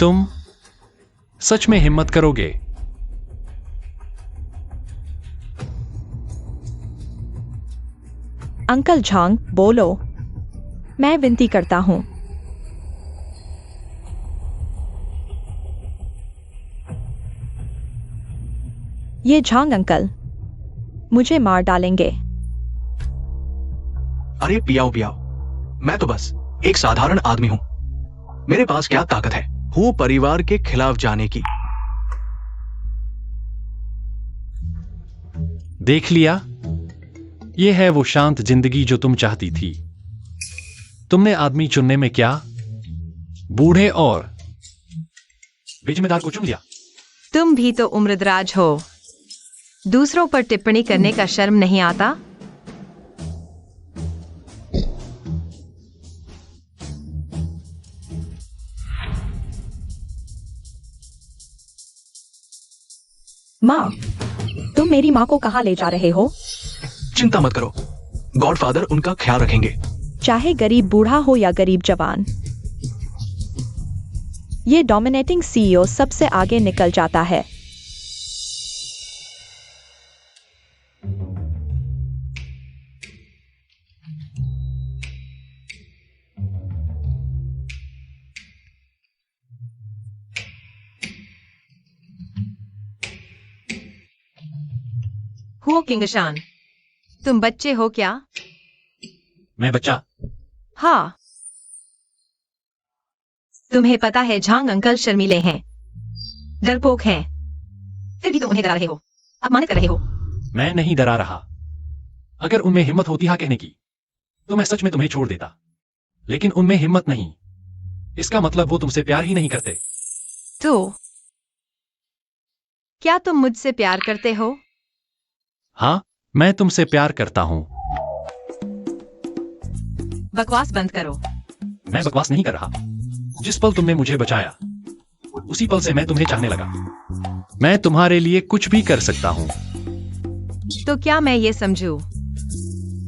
तुम सच में हिम्मत करोगे? अंकल झांग, बोलो, मैं विनती करता हूं। ये झांग अंकल मुझे मार डालेंगे। अरे पियाओ पियाओ, मैं तो बस एक साधारण आदमी हूँ। मेरे पास क्या ताकत है हूँ परिवार के खिलाफ जाने की? देख लिया, यह है वो शांत जिंदगी जो तुम चाहती थी। तुमने आदमी चुनने में क्या बूढ़े और बेजिम्मेदार को चुन लिया। तुम भी तो उम्रदराज हो, दूसरों पर टिप्पणी करने का शर्म नहीं आता? माँ, तुम मेरी माँ को कहाँ ले जा रहे हो? चिंता मत करो, गॉडफादर उनका ख्याल रखेंगे। चाहे गरीब बूढ़ा हो या गरीब जवान, ये डोमिनेटिंग सीईओ सबसे आगे निकल जाता है। हो किंगशान, तुम बच्चे हो क्या? मैं बच्चा? हाँ। तुम्हें पता है झांग अंकल शर्मीले हैं, डरपोक हैं, फिर भी तुम उन्हें डरा रहे हो, अपमानित कर रहे हो। मैं नहीं डरा रहा। अगर उनमें हिम्मत होती हाँ कहने की तो मैं सच में तुम्हें छोड़ देता, लेकिन उनमें हिम्मत नहीं। इसका मतलब वो तुमसे प्यार ही नहीं करते। तो क्या तुम मुझसे प्यार करते हो? हाँ, मैं तुमसे प्यार करता हूं। बकवास बंद करो। मैं बकवास नहीं कर रहा। जिस पल तुमने मुझे बचाया उसी पल से मैं तुम्हें चाहने लगा। मैं तुम्हारे लिए कुछ भी कर सकता हूं। तो क्या मैं ये समझूं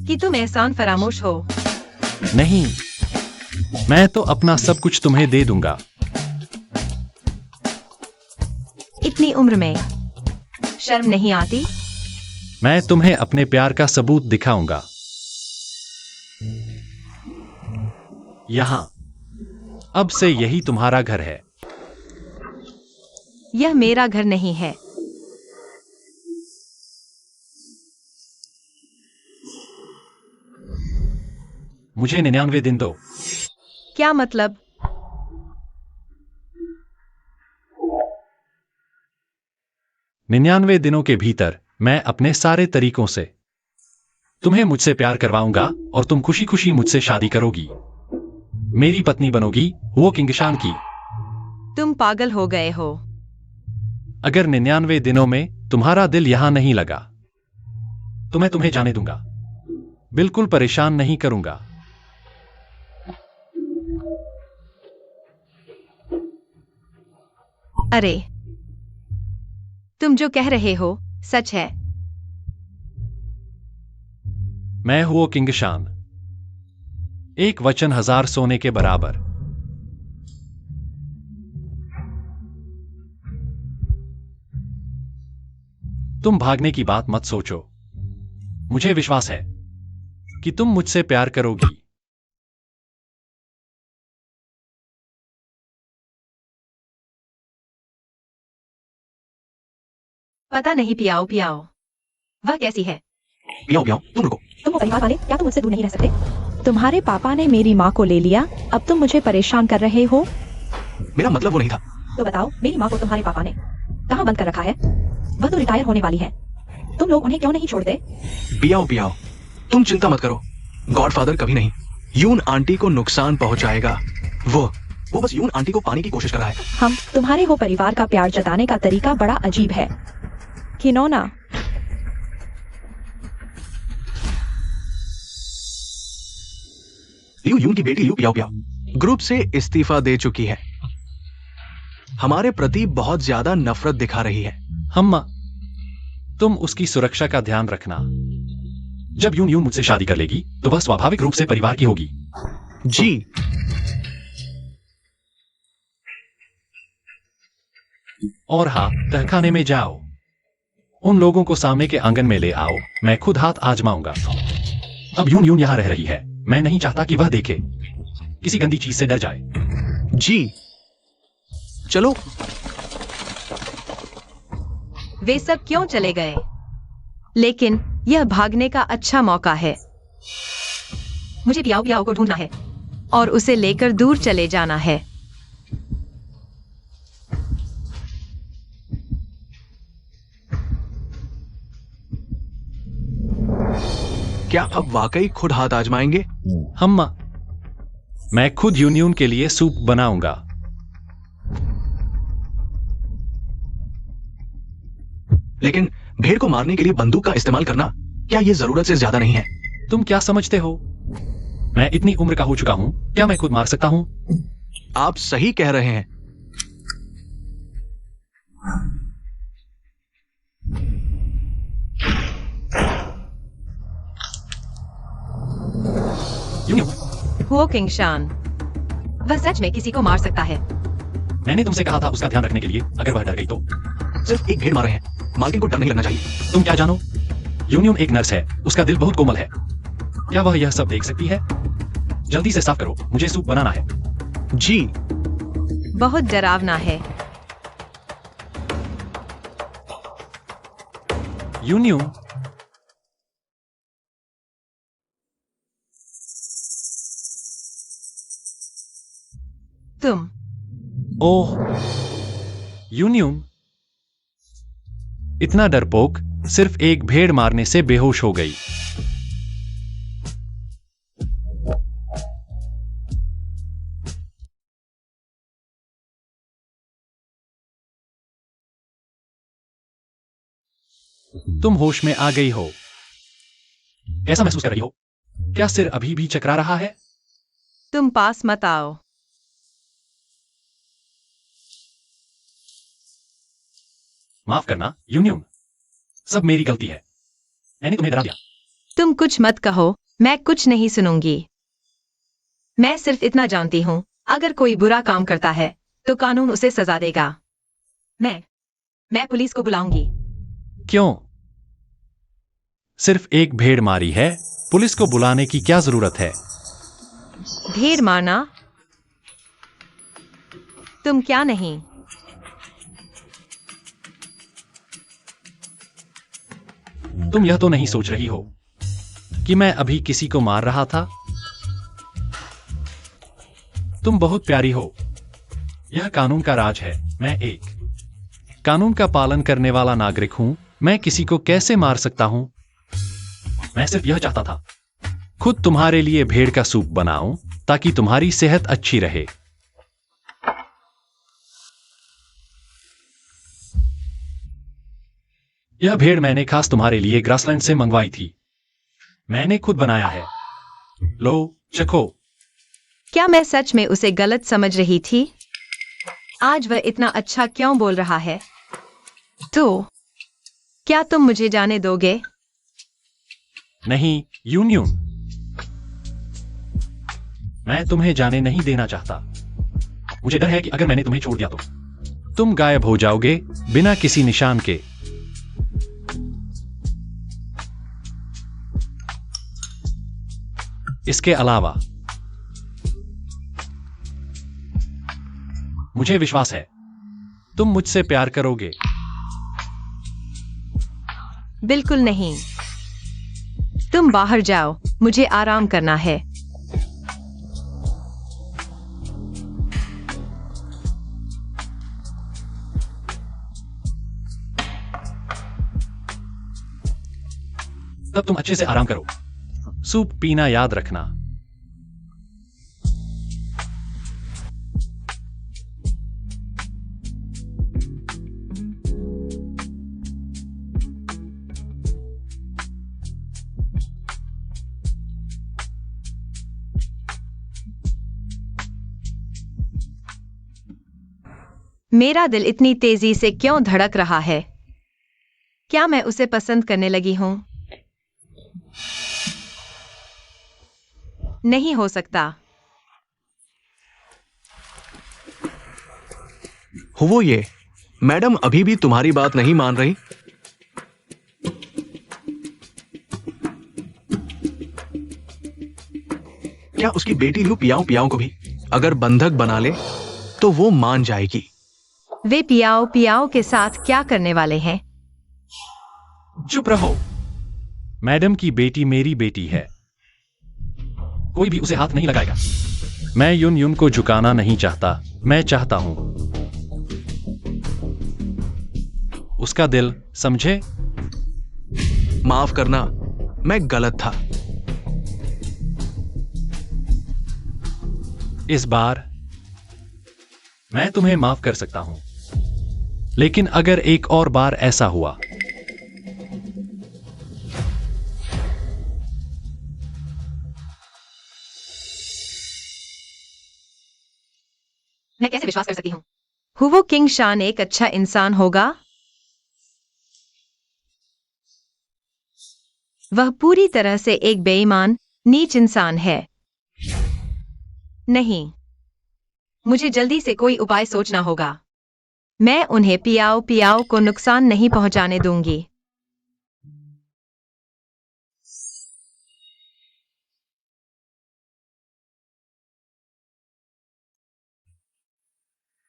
कि तुम एहसान फरामोश हो? नहीं, मैं तो अपना सब कुछ तुम्हें दे दूंगा। इतनी उम्र में शर्म नहीं आती? मैं तुम्हें अपने प्यार का सबूत दिखाऊंगा। यहां, अब से यही तुम्हारा घर है। यह मेरा घर नहीं है। मुझे 99 दिन दो। क्या मतलब? 99 दिनों के भीतर मैं अपने सारे तरीकों से तुम्हें मुझसे प्यार करवाऊंगा और तुम खुशी खुशी मुझसे शादी करोगी, मेरी पत्नी बनोगी, वो किंग शान की। तुम पागल हो गए हो। अगर 99 दिनों में तुम्हारा दिल यहां नहीं लगा तो मैं तुम्हें जाने दूंगा, बिल्कुल परेशान नहीं करूंगा। अरे, तुम जो कह रहे हो सच है। मैं हूं किंग शान, एक वचन 1000 सोने के बराबर। तुम भागने की बात मत सोचो, मुझे विश्वास है कि तुम मुझसे प्यार करोगी। पता नहीं पियाओ पियाओ, वह कैसी है? पियाओ पियाओ, तुम रुको। तुम हो परिवार वाले, क्या तुम मुझसे दूर नहीं रह सकते? तुम्हारे पापा ने मेरी माँ को ले लिया, अब तुम मुझे परेशान कर रहे हो। मेरा मतलब वो नहीं था। तो बताओ, मेरी माँ को तुम्हारे पापा ने कहाँ बंद कर रखा है? वह तो रिटायर होने वाली है, तुम लोग उन्हें क्यों नहीं छोड़ते? पियाओ पियाओ, तुम चिंता मत करो, गॉडफादर कभी नहीं यून आंटी को नुकसान पहुंचाएगा। वो बस यून आंटी को पाने की कोशिश कर रहा है। हम तुम्हारे हो परिवार का प्यार जताने का तरीका बड़ा अजीब है, किनोना। लियू यून की बेटी लियू पियाओ पियाओ ग्रुप से इस्तीफा दे चुकी है, हमारे प्रति बहुत ज्यादा नफरत दिखा रही है। हम्मा, तुम उसकी सुरक्षा का ध्यान रखना। जब यून मुझसे शादी कर लेगी तो वह स्वाभाविक रूप से परिवार की होगी। जी। और हाँ, तहखाने में जाओ, उन लोगों को सामने के आंगन में ले आओ, मैं खुद हाथ आजमाऊंगा। अब यून यहां रह रही है, मैं नहीं चाहता कि वह देखे, किसी गंदी चीज से डर जाए। जी चलो। वे सब क्यों चले गए? लेकिन यह भागने का अच्छा मौका है। मुझे पियाओ पियाओ को ढूंढना है और उसे लेकर दूर चले जाना है। क्या अब वाकई खुद हाथ आजमाएंगे? हम्मा, मैं खुद यूनियन के लिए सूप बनाऊंगा। लेकिन भेड़ को मारने के लिए बंदूक का इस्तेमाल करना, क्या यह जरूरत से ज्यादा नहीं है? तुम क्या समझते हो, मैं इतनी उम्र का हो चुका हूं, क्या मैं खुद मार सकता हूं? आप सही कह रहे हैं। वो किंग शान, वह सच में किसी को मार सकता है। मैंने तुमसे कहा था उसका ध्यान रखने के लिए, अगर वह डर गई तो। सिर्फ एक भेड़ मारे हैं, मालकिन को डर नहीं लगना चाहिए। तुम क्या जानो, यूनियन एक नर्स है, उसका दिल बहुत कोमल है, क्या वह यह सब देख सकती है? जल्दी से साफ करो, मुझे सूप बनाना है। जी। बहुत डरावना है। यूनियन, तुम। ओह यूनियन, इतना डरपोक सिर्फ एक भेड़ मारने से बेहोश हो गई। तुम होश में आ गई हो, कैसा महसूस कर रही हो? क्या सिर अभी भी चकरा रहा है? तुम पास मत आओ। माफ करना यूनियन, सब मेरी गलती है, मैंने तुम्हें डरा दिया। तुम कुछ मत कहो, मैं कुछ नहीं सुनूंगी। मैं सिर्फ इतना जानती हूँ, अगर कोई बुरा काम करता है तो कानून उसे सजा देगा। मैं पुलिस को बुलाऊंगी। क्यों? सिर्फ एक भेड़ मारी है, पुलिस को बुलाने की क्या जरूरत है? भेड़ मारना? तुम क्या नहीं। तुम यह तो नहीं सोच रही हो कि मैं अभी किसी को मार रहा था? तुम बहुत प्यारी हो, यह कानून का राज है, मैं एक कानून का पालन करने वाला नागरिक हूं, मैं किसी को कैसे मार सकता हूं? मैं सिर्फ यह चाहता था खुद तुम्हारे लिए भेड़ का सूप बनाऊं ताकि तुम्हारी सेहत अच्छी रहे। यह भेड़ मैंने खास तुम्हारे लिए ग्रासलैंड से मंगवाई थी। मैंने खुद बनाया है। लो, चखो। क्या मैं सच में उसे गलत समझ रही थी? आज वह इतना अच्छा क्यों बोल रहा है? तो क्या तुम मुझे जाने दोगे? नहीं, यून यून। मैं तुम्हें जाने नहीं देना चाहता। मुझे डर है कि अगर मैंने तुम्हें छोड़ दिया तो तुम गायब हो जाओगे बिना किसी निशान के। इसके अलावा मुझे विश्वास है तुम मुझसे प्यार करोगे। बिल्कुल नहीं। तुम बाहर जाओ, मुझे आराम करना है। तब तुम अच्छे से आराम करो। सूप पीना याद रखना। मेरा दिल इतनी तेजी से क्यों धड़क रहा है? क्या मैं उसे पसंद करने लगी हूं? नहीं हो सकता। वो ये, मैडम अभी भी तुम्हारी बात नहीं मान रही? क्या उसकी बेटी लू पियाओ पियाओ को भी अगर बंधक बना ले तो वो मान जाएगी? वे पियाओ पियाओ के साथ क्या करने वाले हैं? चुप रहो। मैडम की बेटी मेरी बेटी है। कोई भी उसे हाथ नहीं लगाएगा। मैं यून यून को झुकाना नहीं चाहता। मैं चाहता हूं उसका दिल, समझे? माफ करना, मैं गलत था। इस बार मैं तुम्हें माफ कर सकता हूं, लेकिन अगर एक और बार ऐसा हुआ मैं कैसे विश्वास कर सकती हूँ? हुवो किंग शान एक अच्छा इंसान होगा? वह पूरी तरह से एक बेईमान, नीच इंसान है। नहीं, मुझे जल्दी से कोई उपाय सोचना होगा। मैं उन्हें पियाओ पियाओ को नुकसान नहीं पहुंचाने दूंगी।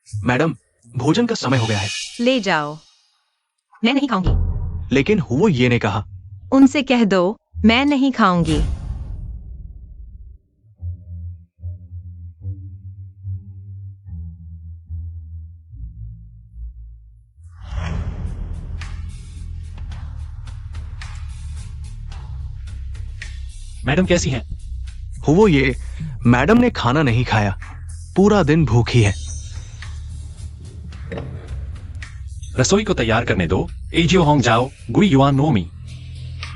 मैडम, भोजन का समय हो गया है। ले जाओ। मैं नहीं खाऊंगी। लेकिन वो ये ने कहा। उनसे कह दो, मैं नहीं खाऊंगी। मैडम कैसी हैं? वो ये, मैडम ने खाना नहीं खाया, पूरा दिन भूखी है। रसोई को तैयार करने दो। एजियो होंग जाओ, गुई युआन नोमी।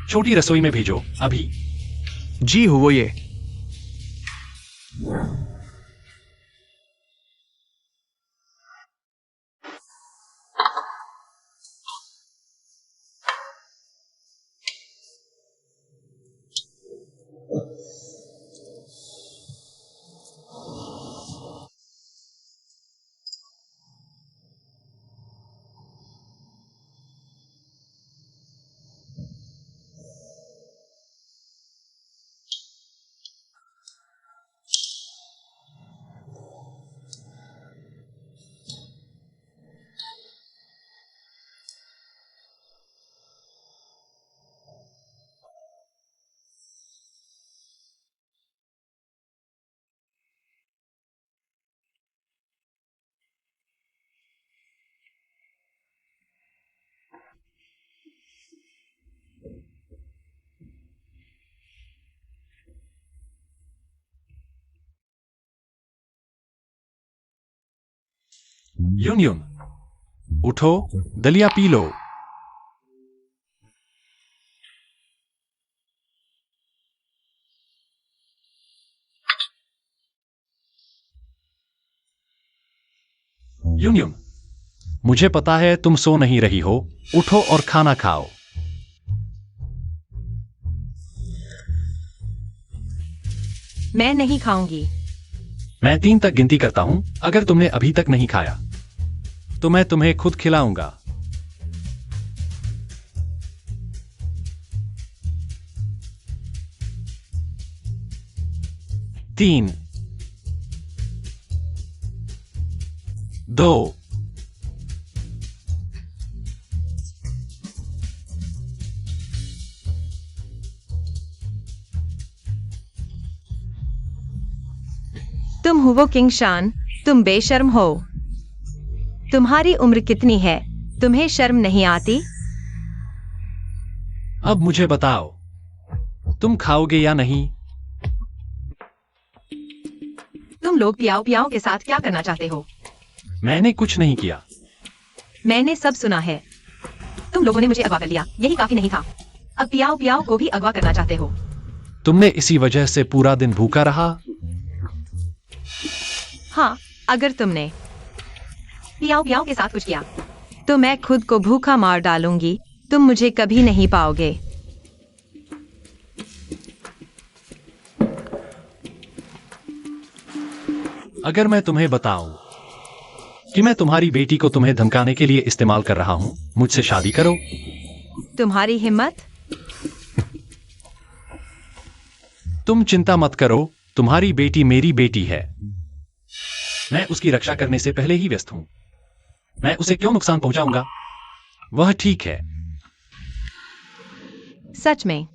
छोटी रसोई में भेजो, अभी। जी वो ये। युन युन, उठो, दलिया पी लो। युन युन, मुझे पता है तुम सो नहीं रही हो, उठो और खाना खाओ। मैं नहीं खाऊंगी। मैं 3 तक गिनती करता हूं, अगर तुमने अभी तक नहीं खाया तो मैं तुम्हें खुद खिलाऊंगा। 3, 2, तुम हुवो किंग शान, तुम बेशर्म हो। तुम्हारी उम्र कितनी है? तुम्हें शर्म नहीं आती? अब मुझे बताओ, तुम खाओगे या नहीं? तुम लोग पियाओ पियाओ के साथ क्या करना चाहते हो? मैंने कुछ नहीं किया। मैंने सब सुना है। तुम लोगों ने मुझे अगवा कर लिया, यही काफी नहीं था। अब पियाओ पियाओ को भी अगवा करना चाहते हो। तुमने इसी वजह से पूरा दिन भूखा रहा। हाँ, अगर तुमने पियाओ पियाओ के साथ कुछ किया तो मैं खुद को भूखा मार डालूंगी। तुम मुझे कभी नहीं पाओगे। अगर मैं तुम्हें बताऊं कि मैं तुम्हारी बेटी को तुम्हें धमकाने के लिए इस्तेमाल कर रहा हूं, मुझसे शादी करो। तुम्हारी हिम्मत? तुम चिंता मत करो, तुम्हारी बेटी मेरी बेटी है। मैं उसकी रक्षा करने से पहले ही व्यस्त हूं। मैं उसे क्यों नुकसान पहुंचाऊंगा? वह ठीक है। सच में?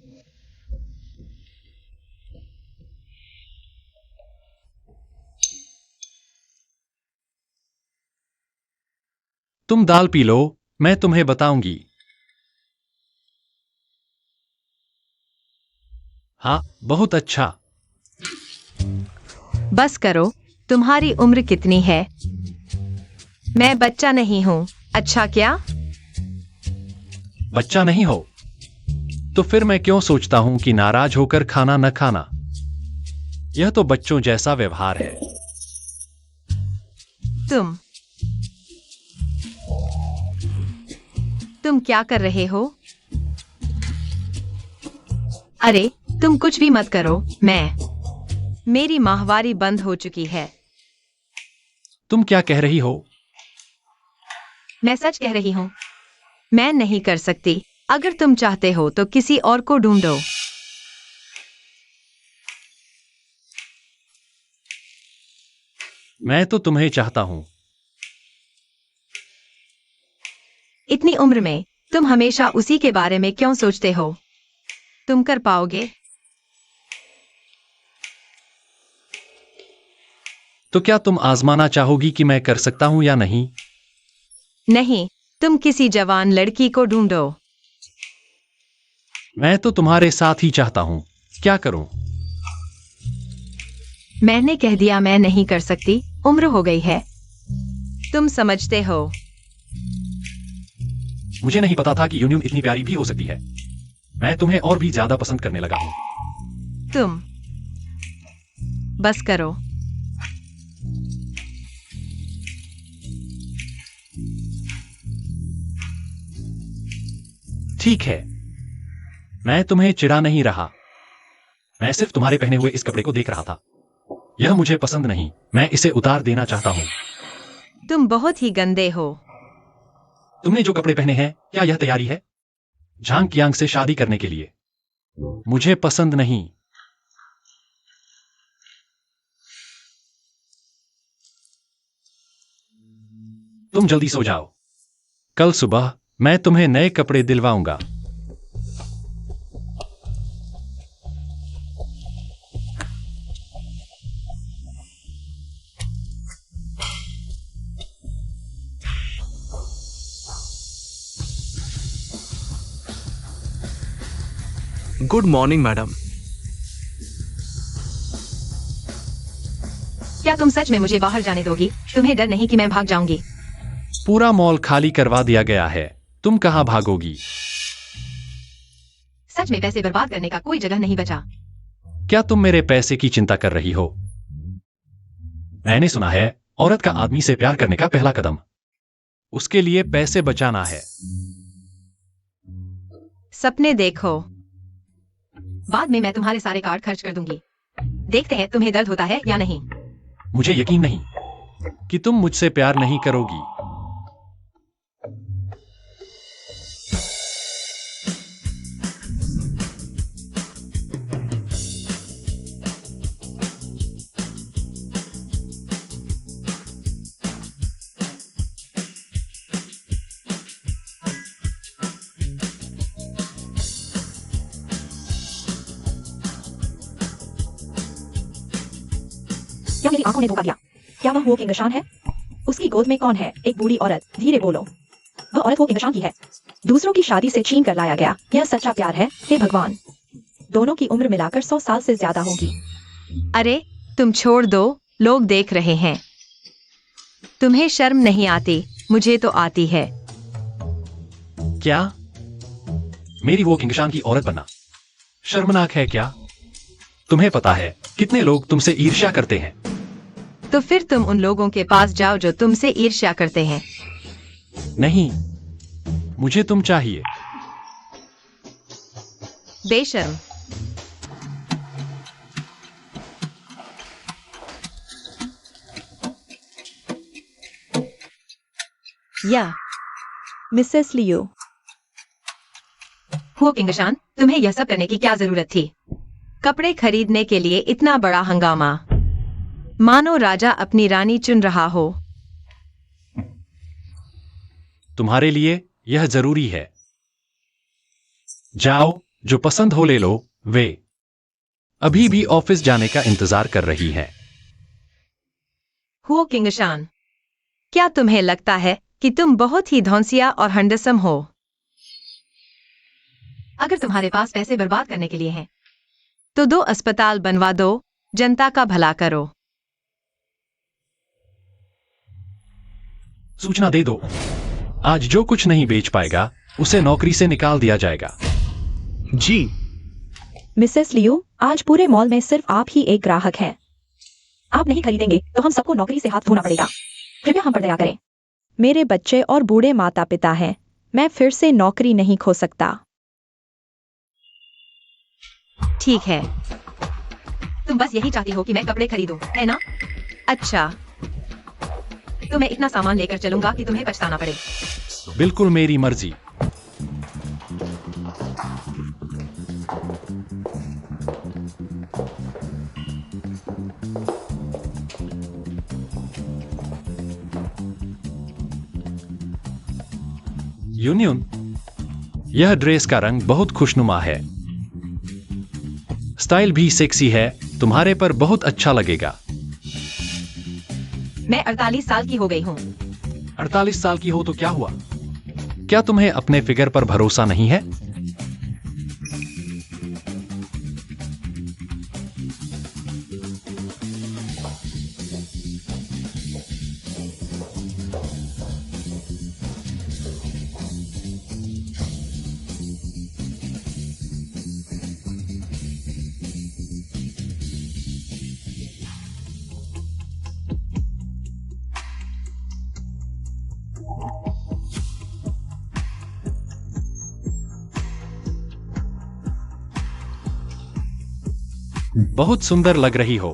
तुम दाल पी लो, मैं तुम्हें बताऊंगी। हाँ, बहुत अच्छा। बस करो, तुम्हारी उम्र कितनी है? मैं बच्चा नहीं हूँ। अच्छा क्या? बच्चा नहीं हो तो फिर मैं क्यों सोचता हूं कि नाराज होकर खाना न खाना? यह तो बच्चों जैसा व्यवहार है। तुम क्या कर रहे हो? अरे, तुम कुछ भी मत करो। मेरी माहवारी बंद हो चुकी है। तुम क्या कह रही हो? मैं सच कह रही हूँ। मैं नहीं कर सकती। अगर तुम चाहते हो तो किसी और को ढूंढो। मैं तो तुम्हें चाहता हूं। इतनी उम्र में तुम हमेशा उसी के बारे में क्यों सोचते हो? तुम कर पाओगे? तो क्या तुम आजमाना चाहोगी कि मैं कर सकता हूं या नहीं? नहीं, तुम किसी जवान लड़की को ढूंढो। मैं तो तुम्हारे साथ ही चाहता हूं। क्या करूं? मैंने कह दिया मैं नहीं कर सकती। उम्र हो गई है। तुम समझते हो। मुझे नहीं पता था कि यूनियन इतनी प्यारी भी हो सकती है। मैं तुम्हें और भी ज्यादा पसंद करने लगा हूं। तुम बस करो। ठीक है, मैं तुम्हें चिढ़ा नहीं रहा। मैं सिर्फ तुम्हारे पहने हुए इस कपड़े को देख रहा था। यह मुझे पसंद नहीं। मैं इसे उतार देना चाहता हूं। तुम बहुत ही गंदे हो। तुमने जो कपड़े पहने हैं, क्या यह तैयारी है झांग कियांग से शादी करने के लिए? मुझे पसंद नहीं। तुम जल्दी सो जाओ। कल सुबह मैं तुम्हें नए कपड़े दिलवाऊंगा। Good morning madam. क्या तुम सच में मुझे बाहर जाने दोगी? तुम्हें डर नहीं कि मैं भाग जाऊंगी? पूरा मॉल खाली करवा दिया गया है। तुम कहाँ भागोगी? सच में पैसे बर्बाद करने का कोई जगह नहीं बचा। क्या तुम मेरे पैसे की चिंता कर रही हो? मैंने सुना है औरत का आदमी से प्यार करने का पहला कदम उसके लिए पैसे बचाना है। सपने देखो, बाद में मैं तुम्हारे सारे कार्ड खर्च कर दूंगी। देखते हैं तुम्हें दर्द होता है या नहीं। मुझे यकीन नहीं कि तुम मुझसे प्यार नहीं करोगी। क्या मेरी आंखों ने धोखा दिया? क्या वह वो किंगशान है? उसकी गोद में कौन है? एक बूढ़ी औरत। धीरे बोलो। वह औरत वो किंगशान की है। दूसरों की शादी से छीन कर लाया गया। यह सच्चा प्यार है। हे भगवान, दोनों की उम्र मिलाकर 100 साल से ज्यादा होगी। अरे तुम छोड़ दो, लोग देख रहे हैं। तुम्हें शर्म नहीं आती? मुझे तो आती है। क्या मेरी वो किंगशान की औरत बनना शर्मनाक है क्या? तुम्हें पता है कितने लोग तुमसे ईर्ष्या करते हैं। तो फिर तुम उन लोगों के पास जाओ जो तुमसे ईर्ष्या करते हैं। नहीं, मुझे तुम चाहिए। बेशर्म। या मिसेस लियो, हो किंगशान, तुम्हें यह सब करने की क्या जरूरत थी? कपड़े खरीदने के लिए इतना बड़ा हंगामा, मानो राजा अपनी रानी चुन रहा हो। तुम्हारे लिए यह जरूरी है। जाओ, जो पसंद हो ले लो। वे अभी भी ऑफिस जाने का इंतजार कर रही हैं। हो किंगशान, क्या तुम्हें लगता है कि तुम बहुत ही धौंसिया और हंडसम हो? अगर तुम्हारे पास पैसे बर्बाद करने के लिए हैं, तो 2 अस्पताल बनवा दो, जनता का भला करो। सूचना दे दो, आज जो कुछ नहीं बेच पाएगा उसे नौकरी से निकाल दिया जाएगा। जी। मिसेस लियो, आज पूरे मॉल में सिर्फ आप ही एक ग्राहक हैं। आप नहीं खरीदेंगे तो हम सबको नौकरी से हाथ धोना पड़ेगा। कृपया हम पर दया करें। मेरे बच्चे और बूढ़े माता पिता हैं। मैं फिर से नौकरी नहीं खो सकता। ठीक है, तुम बस यही चाहती हो कि मैं कपड़े खरीदूं, है ना? अच्छा, तो मैं इतना सामान लेकर चलूंगा कि तुम्हें पछताना पड़े। बिल्कुल मेरी मर्जी। यूनियन, यह ड्रेस का रंग बहुत खुशनुमा है। स्टाइल भी सेक्सी है। तुम्हारे पर बहुत अच्छा लगेगा। मैं 48 साल की हो गई हूँ। 48 साल की हो तो क्या हुआ? क्या तुम्हें अपने फिगर पर भरोसा नहीं है? बहुत सुंदर लग रही हो।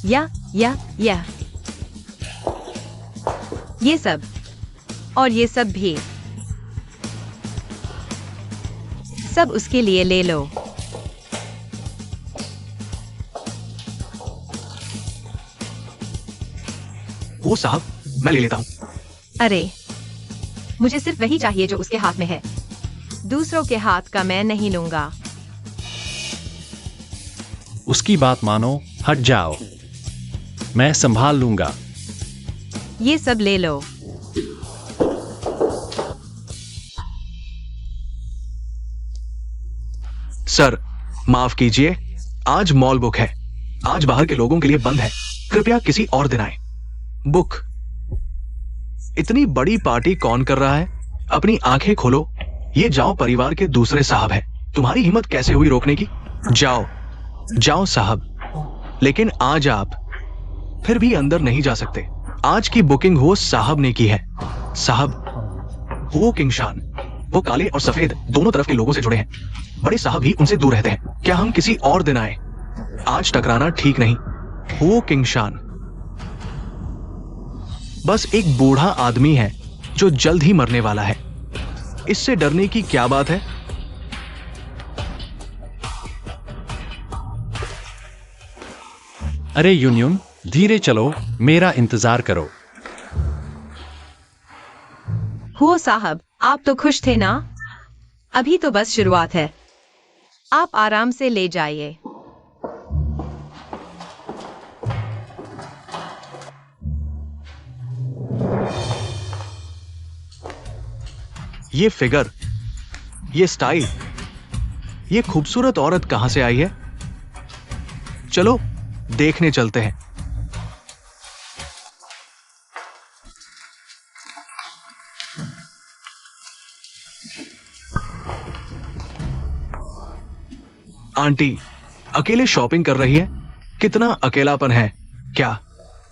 या ये सब और ये सब भी, सब उसके लिए ले लो। वो साहब, मैं ले लेता हूँ। अरे, मुझे सिर्फ वही चाहिए जो उसके हाथ में है। दूसरों के हाथ का मैं नहीं लूंगा। उसकी बात मानो, हट जाओ। मैं संभाल लूंगा। ये सब ले लो। सर, माफ कीजिए, आज मॉल बुक है। आज बाहर के लोगों के लिए बंद है। कृपया किसी और दिन आए। बुक। इतनी बड़ी पार्टी कौन कर रहा है? अपनी आंखें खोलो, ये जाओ परिवार के दूसरे साहब हैं। तुम्हारी हिम्मत कैसे हुई रोकने की? जाओ जाओ साहब। लेकिन आज आप फिर भी अंदर नहीं जा सकते। आज की बुकिंग हो साहब ने की है। साहब वो किंगशान, वो काले और सफेद दोनों तरफ के लोगों से जुड़े हैं। बड़े साहब ही उनसे दूर रहते हैं। क्या हम किसी और दिन आए? आज टकराना ठीक नहीं। वो किंगशान बस एक बूढ़ा आदमी है जो जल्द ही मरने वाला है। इससे डरने की क्या बात है? अरे यूनियन, धीरे चलो, मेरा इंतजार करो। हुओ साहब, आप तो खुश थे ना? अभी तो बस शुरुआत है। आप आराम से ले जाइए। ये फिगर, ये स्टाइल, ये खूबसूरत औरत कहां से आई है? चलो देखने चलते हैं। आंटी अकेले शॉपिंग कर रही है? कितना अकेलापन है। क्या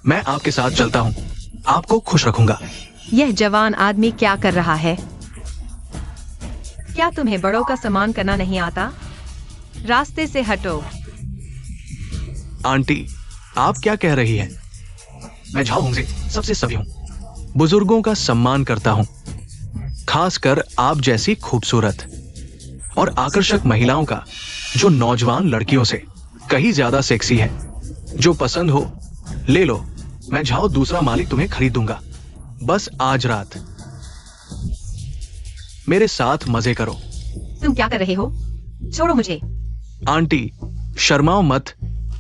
मैं आपके साथ चलता हूं? आपको खुश रखूंगा। यह जवान आदमी क्या कर रहा है? क्या तुम्हें बड़ों का सम्मान करना नहीं आता? रास्ते से हटो। आंटी आप क्या कह रही हैं? मैं झाओ होंग से सबसे सभी हूं। बुजुर्गों का सम्मान करता हूं, खासकर आप जैसी खूबसूरत और आकर्षक महिलाओं का, जो नौजवान लड़कियों से कहीं ज्यादा सेक्सी है। जो पसंद हो ले लो। मैं झाओ दूसरा मालिक तुम्हें खरीद दूंगा। बस आज रात मेरे साथ मजे करो। तुम क्या कर रहे हो? छोड़ो मुझे। आंटी शर्माओ मत,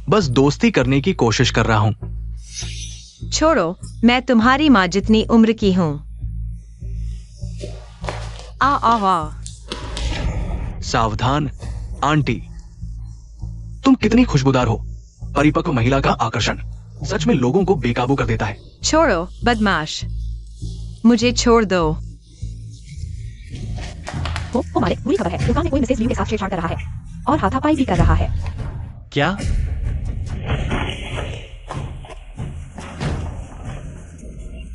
बस दोस्ती करने की कोशिश कर रहा हूं। छोड़ो, मैं तुम्हारी माँ जितनी उम्र की हूँ। आ आ आ। सावधान आंटी, तुम कितनी खुशबूदार हो। परिपक्व महिला का आकर्षण सच में लोगों को बेकाबू कर देता है। छोड़ो बदमाश, मुझे छोड़ दो। वो मालिक, बुरी खबर है। दुकान में कोई मिसेस लियू के साथ छेड़छाड़ कर रहा है और हाथापाई भी कर रहा है। क्या?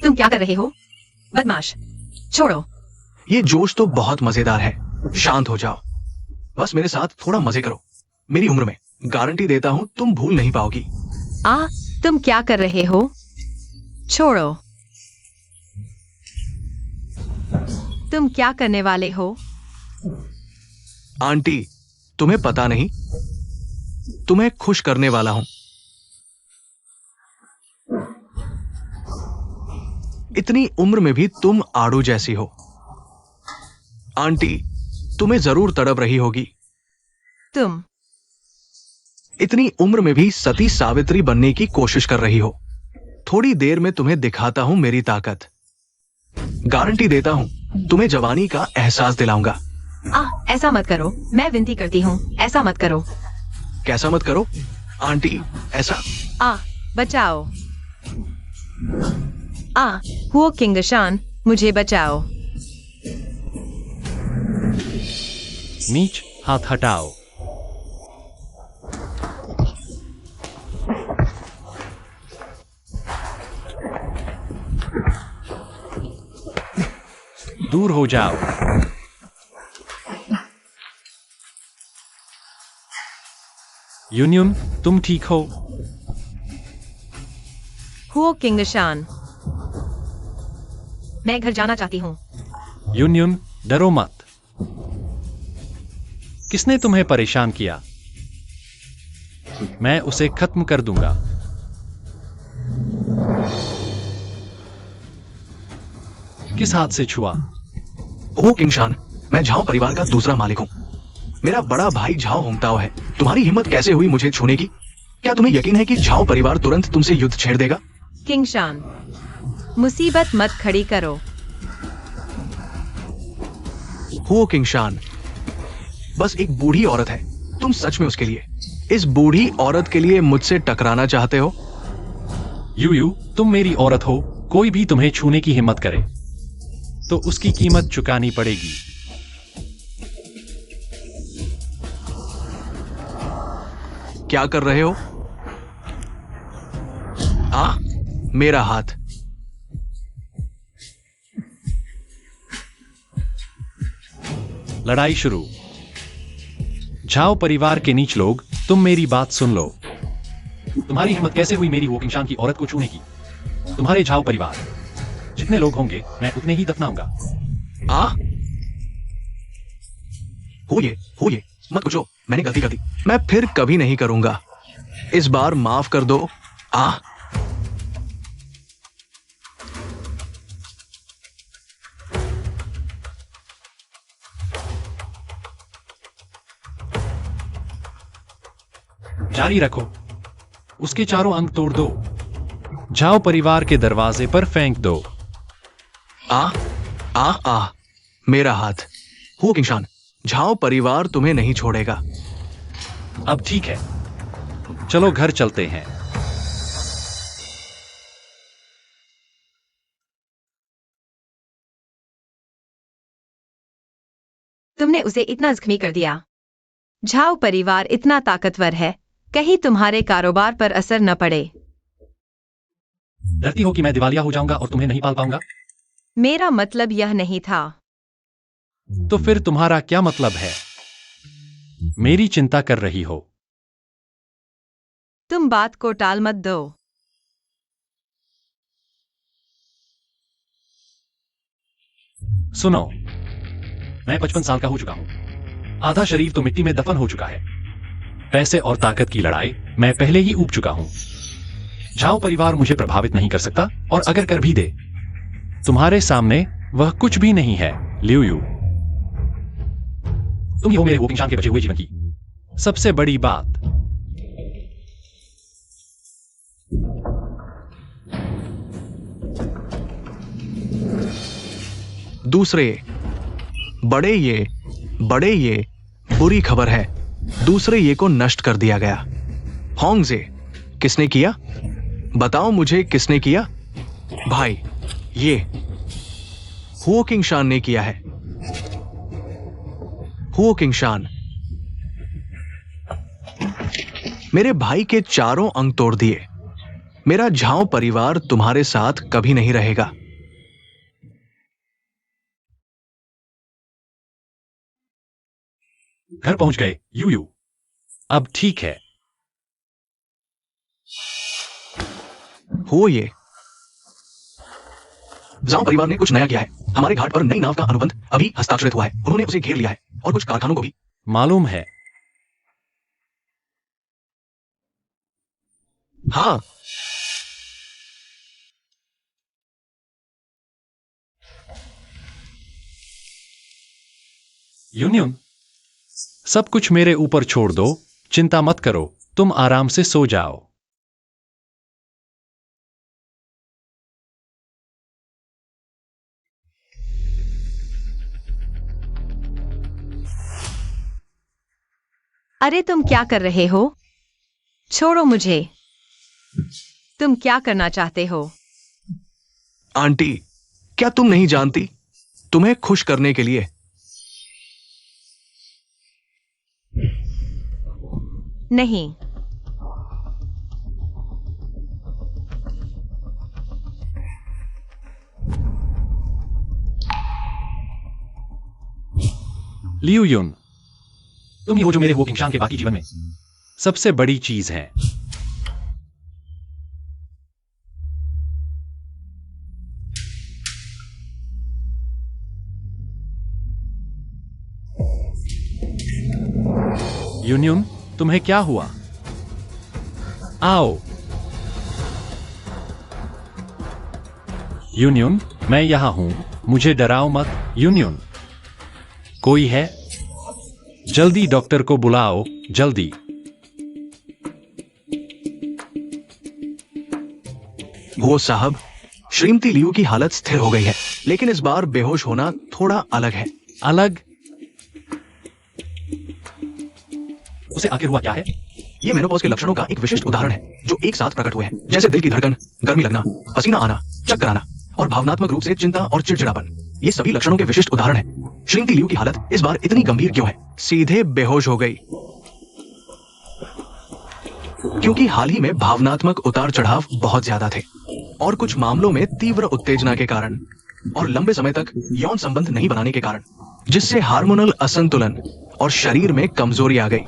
तुम क्या कर रहे हो? बदमाश, छोड़ो। ये जोश तो बहुत मजेदार है। शांत हो जाओ, बस मेरे साथ थोड़ा मजे करो। मेरी उम्र में गारंटी देता हूं तुम भूल नहीं पाओगी। तुम क्या कर रहे हो? छोड़ो। तुम क्या करने वाले हो? आंटी तुम्हें पता नहीं, तुम्हें खुश करने वाला हूं। इतनी उम्र में भी तुम आड़ू जैसी हो। आंटी तुम्हें जरूर तड़प रही होगी। तुम इतनी उम्र में भी सती सावित्री बनने की कोशिश कर रही हो। थोड़ी देर में तुम्हें दिखाता हूं मेरी ताकत। गारंटी देता हूं तुम्हें जवानी का एहसास दिलाऊंगा। ऐसा मत करो, मैं विनती करती हूँ, ऐसा मत करो। कैसा मत करो? आंटी ऐसा। बचाओ। वो किंगशान, मुझे बचाओ। नीच हाथ हटाओ। दूर हो जाओ। यूनियन, तुम ठीक हो? हुओ किंगशान, मैं घर जाना चाहती हूँ। यूनियन, डरो मत। किसने तुम्हें परेशान किया? मैं उसे खत्म कर दूंगा। किस हाथ से छुआ? ओ किंगशान, मैं झाओ परिवार का दूसरा मालिक हूं। मेरा बड़ा भाई झाओ होंगताओ है। तुम्हारी हिम्मत कैसे हुई मुझे छूने की? क्या तुम्हें यकीन है कि झाओ परिवार तुरंत तुमसे युद्ध छेड़ देगा? किंगशान, मुसीबत मत खड़ी करो। हो किंगशान, बस एक बूढ़ी औरत है। तुम सच में उसके लिए, इस बूढ़ी औरत के लिए मुझसे टकराना चाहते हो? यू तुम मेरी औरत हो, कोई भी तुम्हें छूने की हिम्मत करे तो उसकी कीमत चुकानी पड़ेगी। क्या कर रहे हो? मेरा हाथ। लड़ाई शुरू। झाओ परिवार के नीच लोग, तुम मेरी बात सुन लो। तुम्हारी हिम्मत कैसे हुई मेरी वोकिंगशान की औरत को छूने की? तुम्हारे झाओ परिवार जितने लोग होंगे मैं उतने ही दफनाऊंगा। हो ये मत पूछो, मैंने गलती कर दी। मैं फिर कभी नहीं करूंगा, इस बार माफ कर दो। जारी रखो, उसके चारों अंग तोड़ दो, झाओ परिवार के दरवाजे पर फेंक दो। मेरा हाथ। हो किंगशान, झाओ परिवार तुम्हें नहीं छोड़ेगा। अब ठीक है, चलो घर चलते हैं। तुमने उसे इतना जख्मी कर दिया। झाओ परिवार इतना ताकतवर है, कहीं तुम्हारे कारोबार पर असर न पड़े। डरती हो कि मैं दिवालिया हो जाऊंगा और तुम्हें नहीं पाल पाऊंगा? मेरा मतलब यह नहीं था। तो फिर तुम्हारा क्या मतलब है? मेरी चिंता कर रही हो। तुम बात को टाल मत दो। सुनो, मैं 55 साल का हो चुका हूं, आधा शरीर तो मिट्टी में दफन हो चुका है। पैसे और ताकत की लड़ाई मैं पहले ही ऊब चुका हूं। झाओ परिवार मुझे प्रभावित नहीं कर सकता, और अगर कर भी दे, तुम्हारे सामने वह कुछ भी नहीं है। लियू यू, तुम ही हो मेरे वोकिंगशान के बचे हुए जीवन की सबसे बड़ी बात। दूसरे बड़े ये बुरी खबर है। दूसरे ये को नष्ट कर दिया गया। होंगजे, किसने किया? बताओ मुझे, किसने किया? भाई, ये हुओ किंगशान ने किया है। हुओ किंगशान, मेरे भाई के चारों अंग तोड़ दिए। मेरा झाओ परिवार तुम्हारे साथ कभी नहीं रहेगा। घर पहुंच गए यू। अब ठीक है। हो ये झाओ परिवार ने कुछ नया किया है। हमारे घाट पर नई नाव का अनुबंध अभी हस्ताक्षरित हुआ है। उन्होंने उसे घेर लिया है और कुछ कारखानों को भी। मालूम है। हाँ, यूनियन, सब कुछ मेरे ऊपर छोड़ दो, चिंता मत करो, तुम आराम से सो जाओ। अरे तुम क्या कर रहे हो? छोड़ो मुझे। तुम क्या करना चाहते हो? आंटी, क्या तुम नहीं जानती? तुम्हें खुश करने के लिए। नहीं। लियू युन, तुम ही हो जो मेरे वोकिंगशान के बाकी जीवन में सबसे बड़ी चीज है। यूनियन, तुम्हें क्या हुआ? आओ। यूनियन, मैं यहां हूं, मुझे डराओ मत। यूनियन, कोई है? जल्दी डॉक्टर को बुलाओ, जल्दी। वो साहब, श्रीमती लियू की हालत स्थिर हो गई है, लेकिन इस बार बेहोश होना थोड़ा अलग है। अलग? उसे आखिर हुआ क्या है? ये मेनोपॉज के लक्षणों का एक विशिष्ट उदाहरण है, जो एक साथ प्रकट हुए हैं, जैसे दिल की धड़कन, गर्मी लगना, पसीना आना, चक्कर आना और भावनात्मक रूप से चिंता और चिड़चिड़ापन, ये सभी लक्षणों के विशिष्ट उदाहरण हैं। श्रीमती लियू की हालत इस बार इतनी गंभीर क्यों है? सीधे बेहोश हो गई क्योंकि हाल ही में भावनात्मक उतार चढ़ाव बहुत ज्यादा थे और कुछ मामलों में तीव्र उत्तेजना के कारण और लंबे समय तक यौन संबंध नहीं बनाने के कारण, जिससे हार्मोनल असंतुलन और शरीर में कमजोरी आ गई।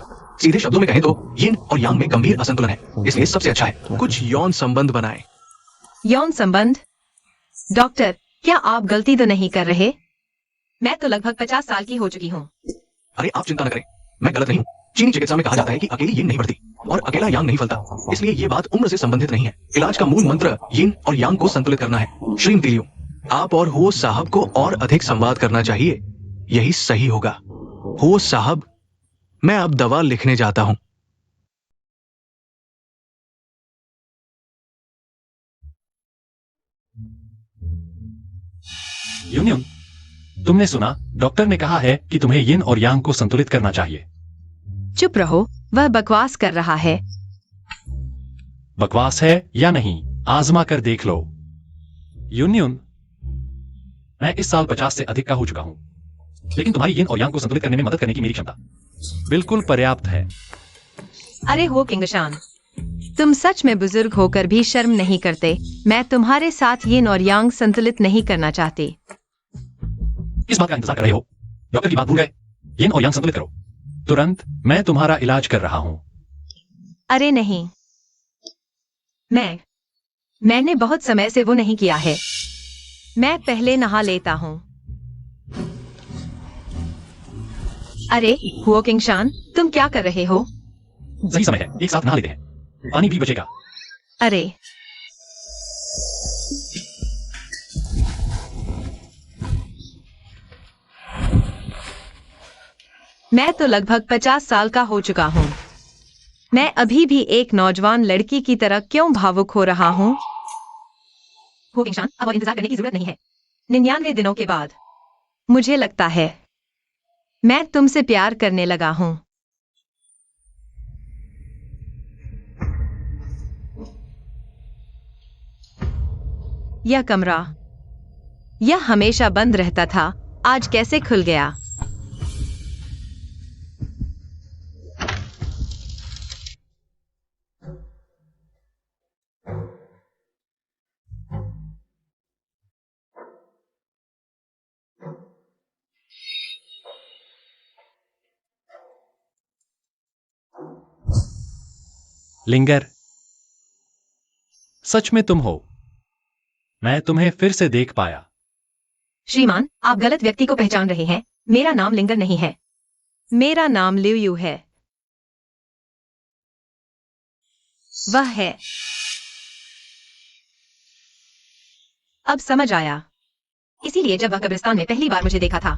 सीधे शब्दों में कहें तो यिन और यांग में गंभीर असंतुलन है, इसलिए सबसे अच्छा है कुछ यौन संबंध बनाएं। यौन संबंध? डॉक्टर, क्या आप गलती तो नहीं कर रहे? मैं तो लगभग 50 साल की हो चुकी हूँ। अरे आप चिंता न करें, मैं गलत नहीं हूँ। चीनी चिकित्सा में कहा जाता है कि अकेली यिन नहीं बढ़ती और अकेला यांग नहीं फलता, इसलिए ये बात उम्र से संबंधित नहीं है। इलाज का मूल मंत्र यिन और यांग को संतुलित करना है। श्रीमती लियू, आप और हो साहब को और अधिक संवाद करना चाहिए, यही सही होगा। हो साहब, मैं अब दवा लिखने जाता हूँ। यूनियन, तुमने सुना, डॉक्टर ने कहा है कि तुम्हें यिन और यांग को संतुलित करना चाहिए। चुप रहो, वह बकवास कर रहा है। बकवास है या नहीं, आजमा कर देख लो। यूनियन, मैं इस साल 50 से अधिक का हो चुका हूं, लेकिन तुम्हारी यिन और यांग को संतुलित करने में मदद करने की मेरी क्षमता बिल्कुल पर्याप्त है। अरे हो किंगशान, तुम सच में बुजुर्ग होकर भी शर्म नहीं करते। मैं तुम्हारे साथ यिन और यांग संतुलित नहीं करना चाहती। किस बात का इंतजार कर रहे हो? डॉक्टर की बात भूल गए? यिन और यांग संतुलित करो तुरंत, मैं तुम्हारा इलाज कर रहा हूं। अरे नहीं, मैंने बहुत समय से वो नहीं किया है। मैं पहले नहा लेता हूँ। अरे हुओ किंगशान, तुम क्या कर रहे हो? सही समय है, एक साथ नहा लेते हैं, पानी भी बचेगा। अरे मैं तो लगभग 50 साल का हो चुका हूँ। मैं अभी भी एक नौजवान लड़की की तरह क्यों भावुक हो रहा हूँ? हो किंगशान, अब और इंतजार करने की जरूरत नहीं है। 99 दिनों के बाद मुझे लगता है मैं तुमसे प्यार करने लगा हूँ। यह कमरा, यह हमेशा बंद रहता था, आज कैसे खुल गया? लिंगर, सच में तुम हो। मैं तुम्हें फिर से देख पाया। श्रीमान, आप गलत व्यक्ति को पहचान रहे हैं। मेरा नाम लिंगर नहीं है, मेरा नाम लियू है। वह है। अब समझ आया, इसीलिए जब वह कब्रिस्तान में पहली बार मुझे देखा था,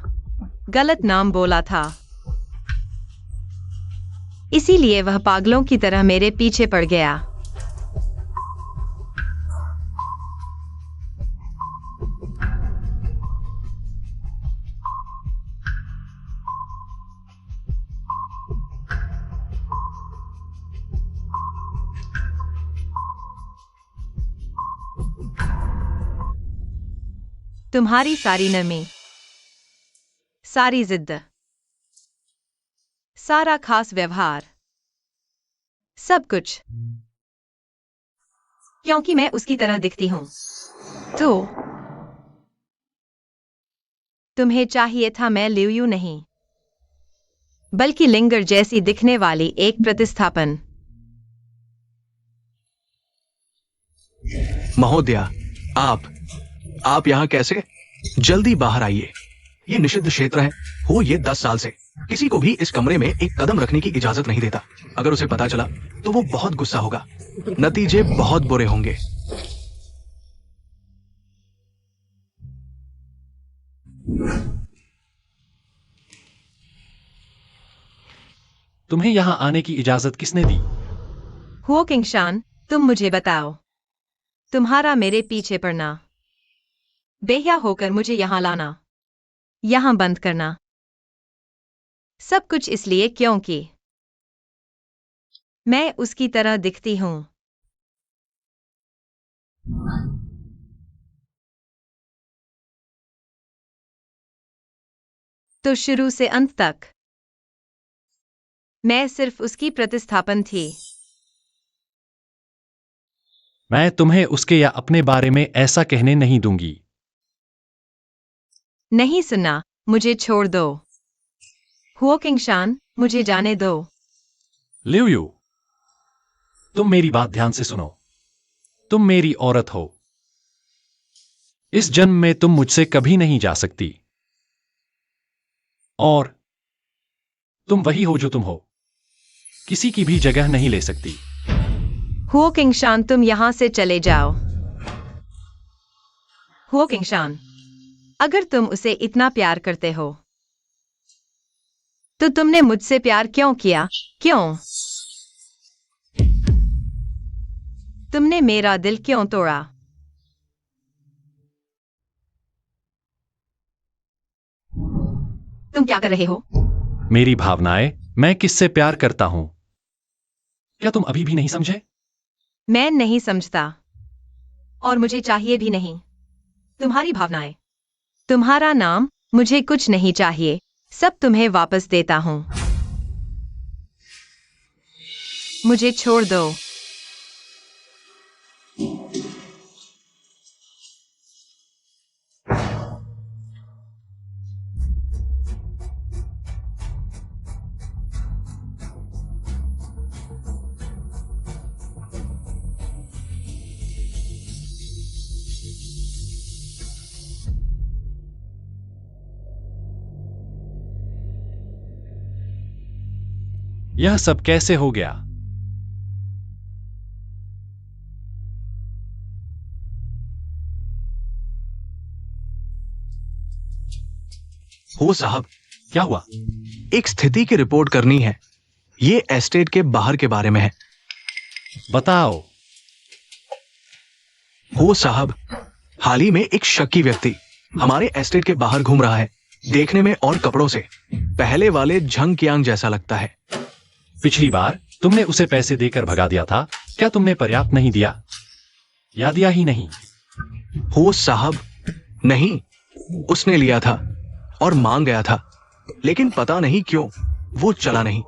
गलत नाम बोला था। इसीलिए वह पागलों की तरह मेरे पीछे पड़ गया। तुम्हारी सारी नरमी, सारी जिद्द, सारा खास व्यवहार, सब कुछ क्योंकि मैं उसकी तरह दिखती हूं। तो तुम्हें चाहिए था मैं लियू नहीं, बल्कि लिंगर जैसी दिखने वाली एक प्रतिस्थापन। महोदया, आप यहाँ कैसे? जल्दी बाहर आइए, ये निषिद्ध क्षेत्र है। हो ये 10 साल से किसी को भी इस कमरे में एक कदम रखने की इजाजत नहीं देता। अगर उसे पता चला तो वो बहुत गुस्सा होगा, नतीजे बहुत बुरे होंगे। तुम्हें यहां आने की इजाजत किसने दी? हुओ किंगशान, तुम मुझे बताओ, तुम्हारा मेरे पीछे पड़ना, बेहया होकर मुझे यहां लाना, यहां बंद करना, सब कुछ इसलिए क्योंकि मैं उसकी तरह दिखती हूं। तो शुरू से अंत तक मैं सिर्फ उसकी प्रतिस्थापन थी। मैं तुम्हें उसके या अपने बारे में ऐसा कहने नहीं दूंगी। नहीं सुनना, मुझे छोड़ दो। हुओ किंगशान, मुझे जाने दो। लिउ यू, तुम मेरी बात ध्यान से सुनो। तुम मेरी औरत हो। इस जन्म में तुम मुझसे कभी नहीं जा सकती। और तुम वही हो जो तुम हो। किसी की भी जगह नहीं ले सकती। हुओ किंगशान, तुम यहां से चले जाओ। हुओ किंगशान, अगर तुम उसे इतना प्यार करते हो तो तुमने मुझसे प्यार क्यों किया? क्यों? तुमने मेरा दिल क्यों तोड़ा? तुम क्या कर रहे हो? मेरी भावनाएं, मैं किससे प्यार करता हूं? क्या तुम अभी भी नहीं समझे? मैं नहीं समझता और मुझे चाहिए भी नहीं। तुम्हारी भावनाएं, तुम्हारा नाम, मुझे कुछ नहीं चाहिए। सब तुम्हें वापस देता हूं। मुझे छोड़ दो। यह सब कैसे हो गया? हो साहब, क्या हुआ? एक स्थिति की रिपोर्ट करनी है। ये एस्टेट के बाहर के बारे में है। बताओ। हो साहब, हाल ही में एक शक्की व्यक्ति हमारे एस्टेट के बाहर घूम रहा है। देखने में और कपड़ों से पहले वाले झंग कियांग जैसा लगता है। पिछली बार तुमने उसे पैसे देकर भगा दिया था। क्या तुमने पर्याप्त नहीं दिया? या दिया ही नहीं? हो साहब, नहीं, उसने लिया था और मांग गया था, लेकिन पता नहीं क्यों वो चला नहीं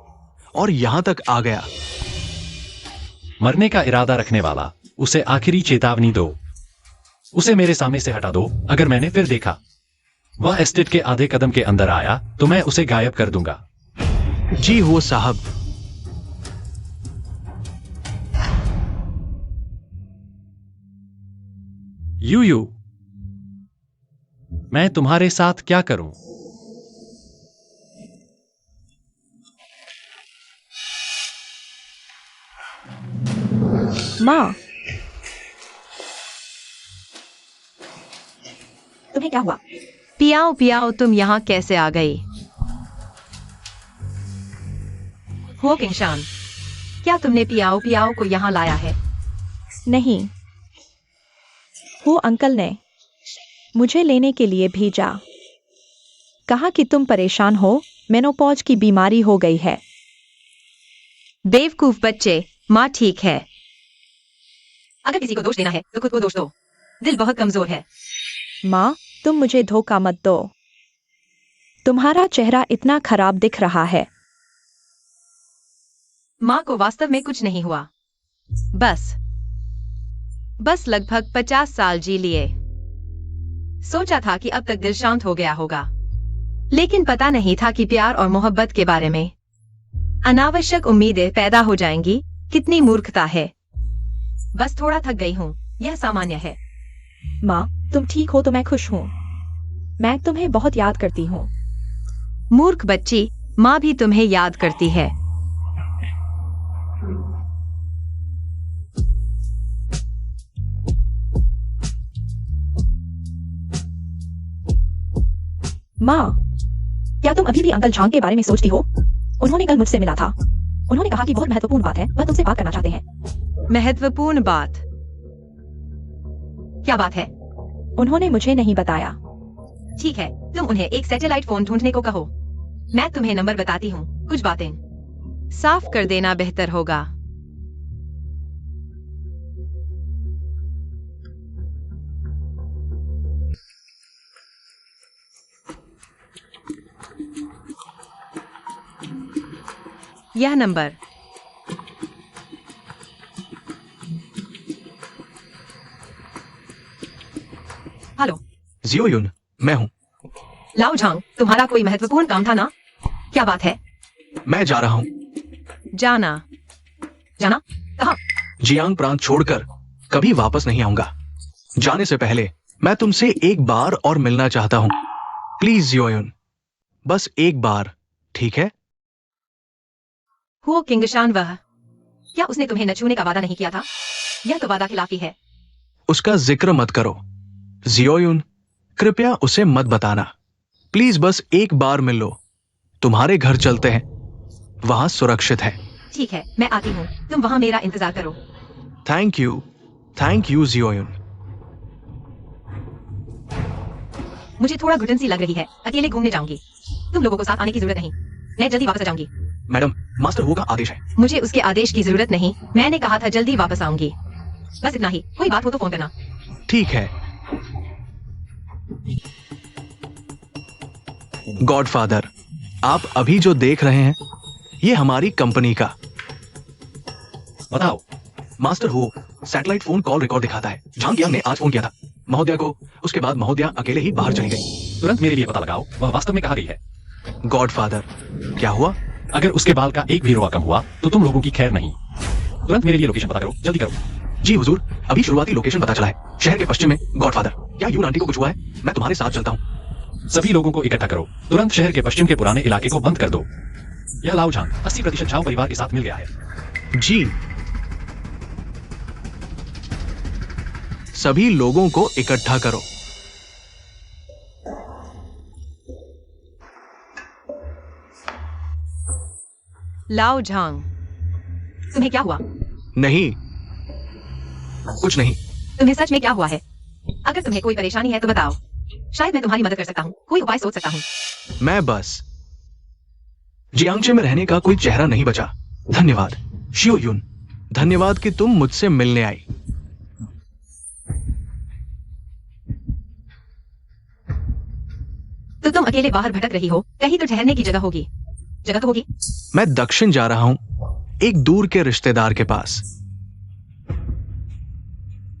और यहां तक आ गया। मरने का इरादा रखने वाला, उसे आखिरी चेतावनी दो। उसे मेरे सामने से हटा दो। अगर मैंने फिर देखा वह एस्टेट के आधे कदम के अंदर आया तो मैं उसे गायब कर दूंगा। जी हो साहब। यू, मैं तुम्हारे साथ क्या करूं? माँ, तुम्हें क्या हुआ? पियाओ पियाओ, तुम यहां कैसे आ गई? हुओ किंगशान, क्या तुमने पियाओ पियाओ को यहां लाया है? नहीं, वो अंकल ने मुझे लेने के लिए भेजा। कहा कि तुम परेशान हो, मेनोपॉज की बीमारी हो गई है। बेवकूफ बच्चे, माँ ठीक है। अगर किसी को दोष देना है तो खुद को दोष दो। दिल बहुत कमजोर है। माँ, तुम मुझे धोखा मत दो। तुम्हारा चेहरा इतना खराब दिख रहा है। माँ को वास्तव में कुछ नहीं हुआ। बस लगभग 50 साल जी लिए। सोचा था कि अब तक दिल शांत हो गया होगा, लेकिन पता नहीं था कि प्यार और मोहब्बत के बारे में अनावश्यक उम्मीदें पैदा हो जाएंगी। कितनी मूर्खता है। बस थोड़ा थक गई हूँ, यह सामान्य है। माँ, तुम ठीक हो तो मैं खुश हूँ। मैं तुम्हें बहुत याद करती हूँ। मूर्ख बच्ची, माँ भी तुम्हें याद करती है। माँ, क्या तुम अभी भी अंकल झांग के बारे में सोचती हो? उन्होंने कल मुझसे मिला था। उन्होंने कहा कि बहुत महत्वपूर्ण बात है, वह तुमसे बात करना चाहते हैं। महत्वपूर्ण बात? क्या बात है? उन्होंने मुझे नहीं बताया। ठीक है, तुम उन्हें एक सैटेलाइट फोन ढूंढने को कहो। मैं तुम्हें नंबर बताती हूँ। कुछ बातें साफ कर देना बेहतर होगा। यह नंबर। हेलो, जियो युन, मैं हूँ। लाओ झांग, तुम्हारा कोई महत्वपूर्ण काम था ना? क्या बात है? मैं जा रहा हूँ। जाना? जाना? कहाँ? जियांग प्रांत छोड़कर कभी वापस नहीं आऊंगा। जाने से पहले मैं तुमसे एक बार और मिलना चाहता हूँ। प्लीज जियो युन, बस एक बार, ठीक है? हुओ किंगशान वह, क्या उसने तुम्हें न छूने का वादा नहीं किया था? यह तो वादा खिलाफी है। उसका जिक्र मत करो जियो युन, कृपया उसे मत बताना। प्लीज बस एक बार मिल लो। तुम्हारे घर चलते हैं, वहां सुरक्षित है। ठीक है, मैं आती हूँ, तुम वहां मेरा इंतजार करो। थैंक यू जियो युन। मुझे थोड़ा घुटन सी लग रही है, अकेले घूमने जाऊंगी। तुम लोगों को साथ आने की जरूरत नहीं, मैं जल्दी वापस आ जाऊंगी। मैडम, मास्टर वो का आदेश है। मुझे उसके आदेश की जरूरत नहीं, मैंने कहा था जल्दी वापस आऊंगी। बस इतना ही, कोई बात हो तो फोन करना। ठीक है। गॉडफादर, आप अभी जो देख रहे हैं ये हमारी कंपनी का। बताओ। मास्टर हो सैटेलाइट फोन कॉल रिकॉर्ड दिखाता है। झांग यांग ने आज फोन किया था महोदया को, उसके बाद महोदया अकेले ही बाहर चली गई। तुरंत मेरे लिए पता लगाओ, वह वास्तव में कहाँ गई है। गॉडफादर, क्या हुआ? अगर उसके बाल का एक भी रोआ कम हुआ तो तुम लोगों की खैर नहीं। तुरंत मेरे लिए लोकेशन पता करो, जल्दी करो। जी हुजूर, अभी शुरुआती लोकेशन पता चला है, शहर के पश्चिम में। गॉडफादर, क्या यून आंटी को कुछ हुआ है? मैं तुम्हारे साथ चलता हूँ। सभी लोगों को इकट्ठा करो, तुरंत शहर के पश्चिम के पुराने इलाके को बंद कर दो। यह लाओ झांग 80% झाओ परिवार के साथ मिल गया है। जी। सभी लोगों को इकट्ठा करो। लाओ झांग, तुम्हें क्या हुआ? नहीं, कुछ नहीं। तुम्हें सच में क्या हुआ है? अगर तुम्हें कोई परेशानी है तो बताओ, शायद मैं तुम्हारी मदद कर सकता हूँ, कोई उपाय सोच सकता हूँ। मैं बस जियांगचे में रहने का कोई चेहरा नहीं बचा। धन्यवाद शियो युन, धन्यवाद कि तुम मुझसे मिलने आई। तो तुम अकेले बाहर भटक रही हो, कहीं तो ठहरने की जगह होगी। जगह तो होगी। मैं दक्षिण जा रहा हूं, एक दूर के रिश्तेदार के पास।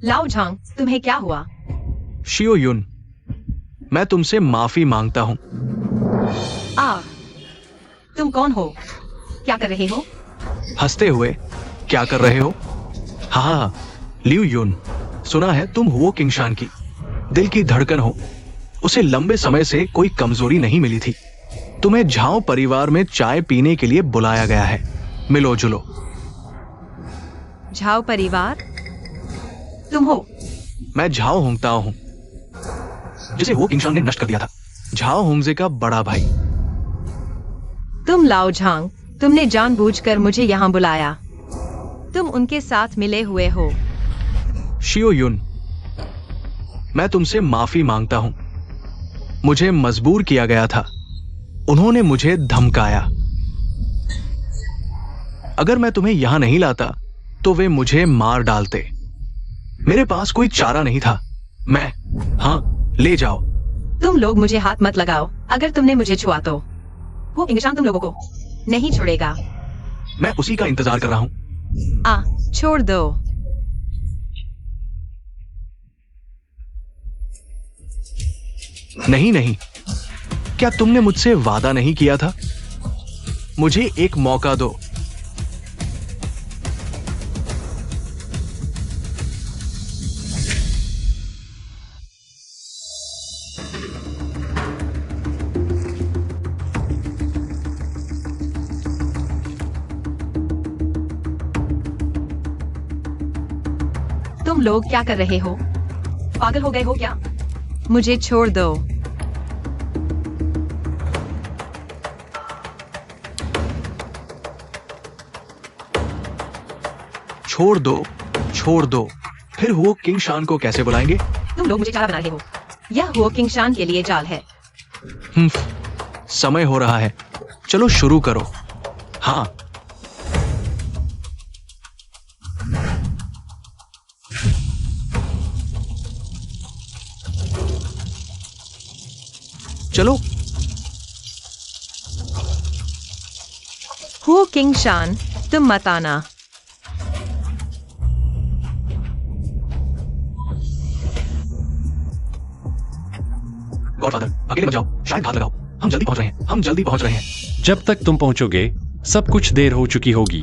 लाओ झांग, तुम्हें क्या हुआ? शियो युन, मैं तुमसे माफी मांगता हूं। तुम कौन हो? क्या कर रहे हो? हंसते हुए, क्या कर रहे हो? हाँ, लियू युन, सुना है तुम हुओ किंगशान की दिल की धड़कन हो। उसे लंबे समय से कोई कमजोरी नहीं मिली थी। तुम्हें झाओ परिवार में चाय पीने के लिए बुलाया गया है। मिलो जुलो। झाओ परिवार? तुम हो? मैं झाओ होंगताओ हूं, जिसे हुओ किंगशान ने नष्ट कर दिया था। झाओ होंगजे का बड़ा भाई। तुम लाओ झांग, तुमने जानबूझकर मुझे यहाँ बुलाया। तुम उनके साथ मिले हुए हो। शियो युन, मैं तुमसे माफी मांगता हूं। मुझे मजबूर किया गया था, उन्होंने मुझे धमकाया। अगर मैं तुम्हें यहां नहीं लाता तो वे मुझे मार डालते। मेरे पास कोई चारा नहीं था। हाँ, ले जाओ। तुम लोग मुझे हाथ मत लगाओ, अगर तुमने मुझे छुआ तो वो किंगशान तुम लोगों को नहीं छोड़ेगा। मैं उसी का इंतजार कर रहा हूं। छोड़ दो। नहीं, क्या तुमने मुझसे वादा नहीं किया था? मुझे एक मौका दो। तुम लोग क्या कर रहे हो? पागल हो गए हो क्या? मुझे छोड़ दो। छोड़ दो। फिर हुओ किंगशान को कैसे बुलाएंगे? तुम लोग मुझे चारा बना रहे हो। यह हुओ किंगशान के लिए जाल है। समय हो रहा है, चलो शुरू करो। हाँ, चलो। हो किंग शान, तुम मत आना। गॉडफादर, अकेले मत जाओ, शायद घात लगाओ। हम जल्दी पहुंच रहे हैं, हम जल्दी पहुंच रहे हैं। जब तक तुम पहुंचोगे सब कुछ देर हो चुकी होगी।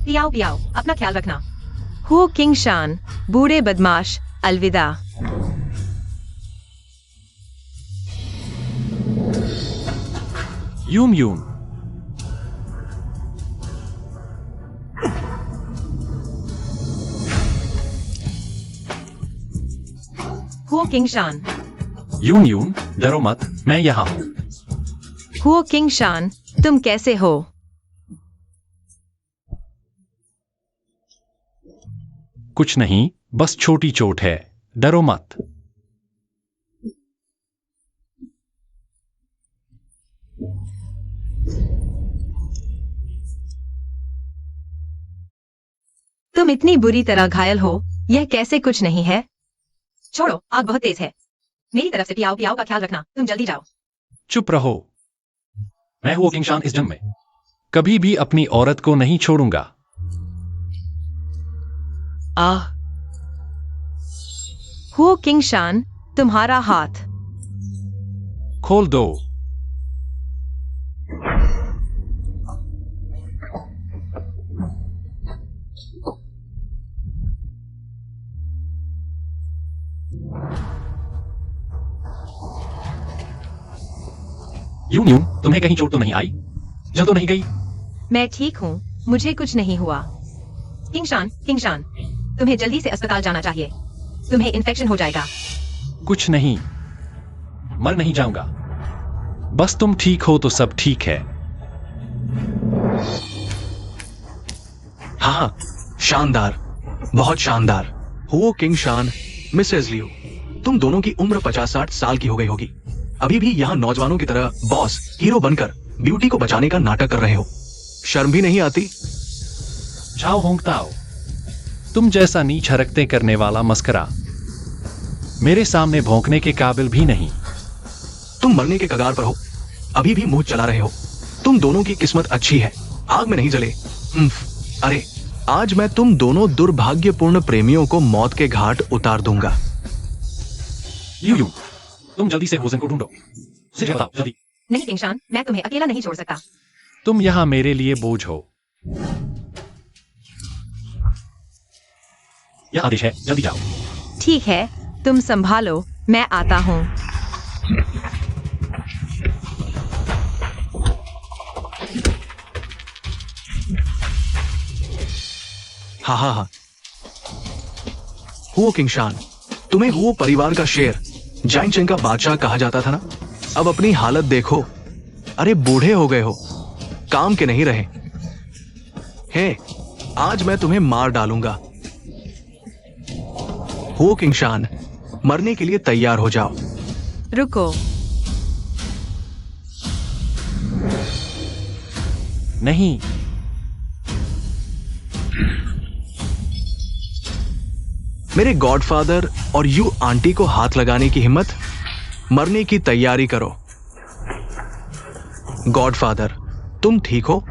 पियाओ पियाओ, अपना ख्याल रखना। हो किंग शान, बूढ़े बदमाश, अलविदा। यूम यूम, हो किंग शान, यून यून, डरो मत, मैं यहाँ हूँ। हो किंग शान, तुम कैसे हो? कुछ नहीं, बस छोटी चोट है, डरो मत। तुम इतनी बुरी तरह घायल हो, यह कैसे कुछ नहीं है? छोड़ो, आग बहुत तेज है। मेरी तरफ से पियाओ पियाओ का ख्याल रखना, तुम जल्दी जाओ। चुप रहो, मैं हूँ किंग शान। इस जंग में कभी भी अपनी औरत को नहीं छोड़ूंगा। आह, हो किंग शान, तुम्हारा हाथ। खोल दो। यूं यूं, तुम्हें कहीं चोट तो नहीं आई? जल तो नहीं गई? मैं ठीक हूँ, मुझे कुछ नहीं हुआ। किंग शान, तुम्हें जल्दी से अस्पताल जाना चाहिए। तुम्हें इन्फेक्शन हो जाएगा। कुछ नहीं, मर नहीं जाऊंगा। बस तुम ठीक हो तो सब ठीक है। हाँ, शानदार, बहुत शानदार। हो किंग शान, मिसेस लियो, तुम दोनों की उम्र 50-60 साल की हो गई होगी। अभी भी यहाँ नौजवानों की तरह बॉस, हीरो बनकर ब्यूटी को बचाने का नाटक कर रहे हो। शर्म भी नहीं आती? जाओ होंग ताओ, तुम जैसा नीच हरकतें करने वाला मस्करा मेरे सामने भौंकने के काबिल भी नहीं। तुम मरने के कगार पर हो, अभी भी मुंह चला रहे हो। तुम दोनों की किस्मत अच्छी है, आग में नहीं जले। अरे, आज मैं तुम दोनों दुर्भाग्यपूर्ण प्रेमियों को मौत के घाट उतार दूंगा। यू यू, तुम जल्दी से होजन को ढूंढो। उसे बताओ जल्दी। नहीं किंग शान, मैं तुम्हें अकेला नहीं छोड़ सकता। तुम यहाँ मेरे लिए बोझ हो। यह आदेश है, जल्दी जाओ। ठीक है, तुम संभालो, मैं आता हूँ। हाँ। हुओ किंग शान, तुम्हें हुओ परिवार का शेर, जाइन चेंग का बादशाह कहा जाता था ना? अब अपनी हालत देखो। अरे बूढ़े हो गए हो, काम के नहीं रहे। हे, आज मैं तुम्हें मार डालूंगा। हुओ किंग शान, मरने के लिए तैयार हो जाओ। रुको, नहीं, मेरे गॉडफादर और यू आंटी को हाथ लगाने की हिम्मत? मरने की तैयारी करो। गॉडफादर, तुम ठीक हो?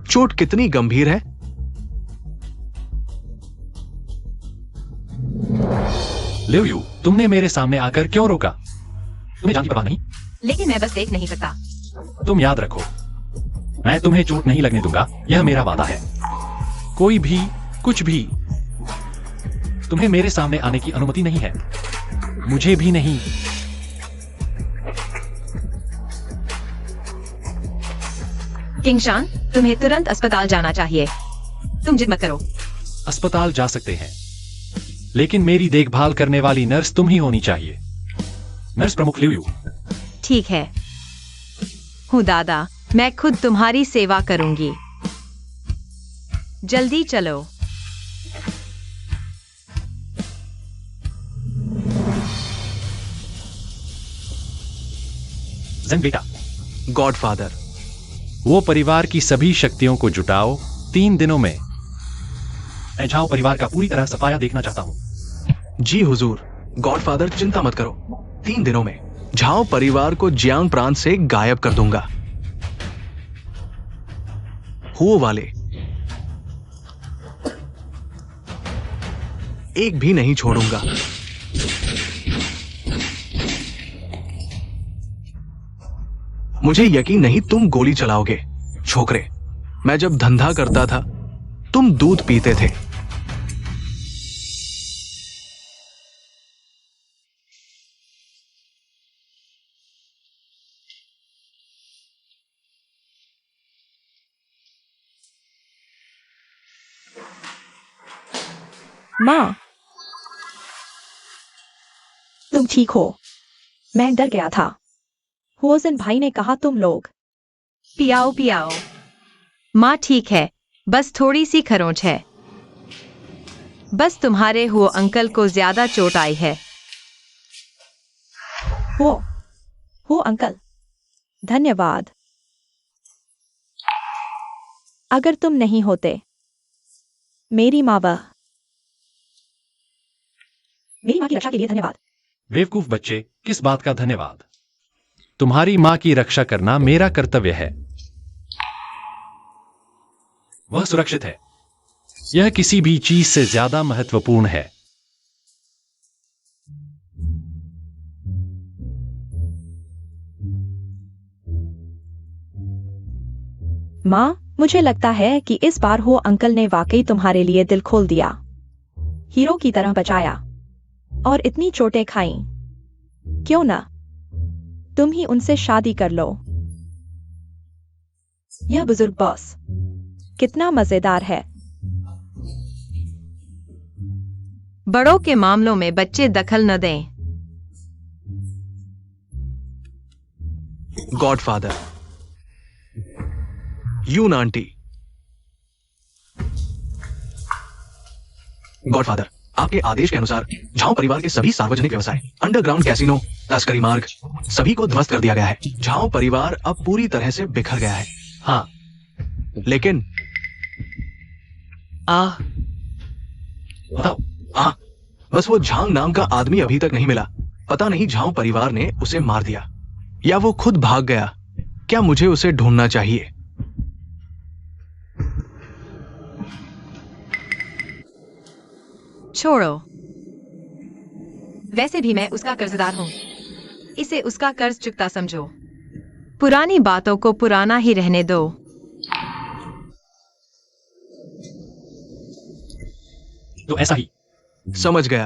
चोट कितनी गंभीर है? लियो यू, तुमने मेरे सामने आकर क्यों रोका? तुम्हें जान की परवाह नहीं? लेकिन मैं बस देख नहीं सकता। तुम याद रखो, मैं तुम्हें चोट नहीं लगने दूंगा, यह मेरा वादा है। कोई भी, कुछ भी, तुम्हें मेरे सामने आने की अनुमति नहीं है, मुझे भी नहीं। किंग शान, तुम्हें तुरंत अस्पताल जाना चाहिए। तुम जिद मत करो। अस्पताल जा सकते हैं, लेकिन मेरी देखभाल करने वाली नर्स तुम ही होनी चाहिए। नर्स प्रमुख लियो यू। ठीक है, हूँ दादा, मैं खुद तुम्हारी सेवा करूंगी। जल्दी चलो। ज़ेंग बेटा, गॉडफादर, वो परिवार की सभी शक्तियों को जुटाओ 3 दिनों में। मैं झाओ परिवार का पूरी तरह सफाया देखना चाहता हूँ। जी हुजूर। गॉडफादर, चिंता मत करो, 3 दिनों में झाओ परिवार को जियांग प्रांत से गायब कर दूंगा। हुओ वाले एक भी नहीं छोड़ूंगा। मुझे यकीन नहीं तुम गोली चलाओगे। छोकरे, मैं जब धंधा करता था तुम दूध पीते थे। माँ, तुम ठीक हो? मैं डर गया था। हुओजिन भाई ने कहा तुम लोग। पियाओ पियाओ। माँ ठीक है, बस थोड़ी सी खरोंच है। बस तुम्हारे हुओ अंकल को ज्यादा चोट आई है। हो अंकल, धन्यवाद। अगर तुम नहीं होते, मेरी माँ की रक्षा के लिए धन्यवाद। बेवकूफ बच्चे, किस बात का धन्यवाद? तुम्हारी मां की रक्षा करना मेरा कर्तव्य है। वह सुरक्षित है। यह किसी भी चीज से ज्यादा महत्वपूर्ण है। माँ, मुझे लगता है कि इस बार हो अंकल ने वाकई तुम्हारे लिए दिल खोल दिया। हीरो की तरह बचाया और इतनी चोटें खाईं। क्यों ना तुम ही उनसे शादी कर लो। यह बुजुर्ग बॉस कितना मजेदार है। बड़ों के मामलों में बच्चे दखल न दें। गॉडफादर, यून आंटी। गॉडफादर, आपके आदेश के अनुसार झाओ परिवार के सभी सार्वजनिक व्यवसाय, अंडरग्राउंड कैसीनो, तस्करी मार्ग सभी को ध्वस्त कर दिया गया है। झाओ परिवार अब पूरी तरह से बिखर गया है। हाँ, लेकिन बताओ। बस वो झांग नाम का आदमी अभी तक नहीं मिला। पता नहीं झाओ परिवार ने उसे मार दिया या वो खुद भाग गया। क्या मुझे उसे ढूंढना चाहिए? छोड़ो। वैसे भी मैं उसका कर्जदार हूं। इसे उसका कर्ज चुकता समझो। पुरानी बातों को पुराना ही रहने दो। तो ऐसा ही। समझ गया।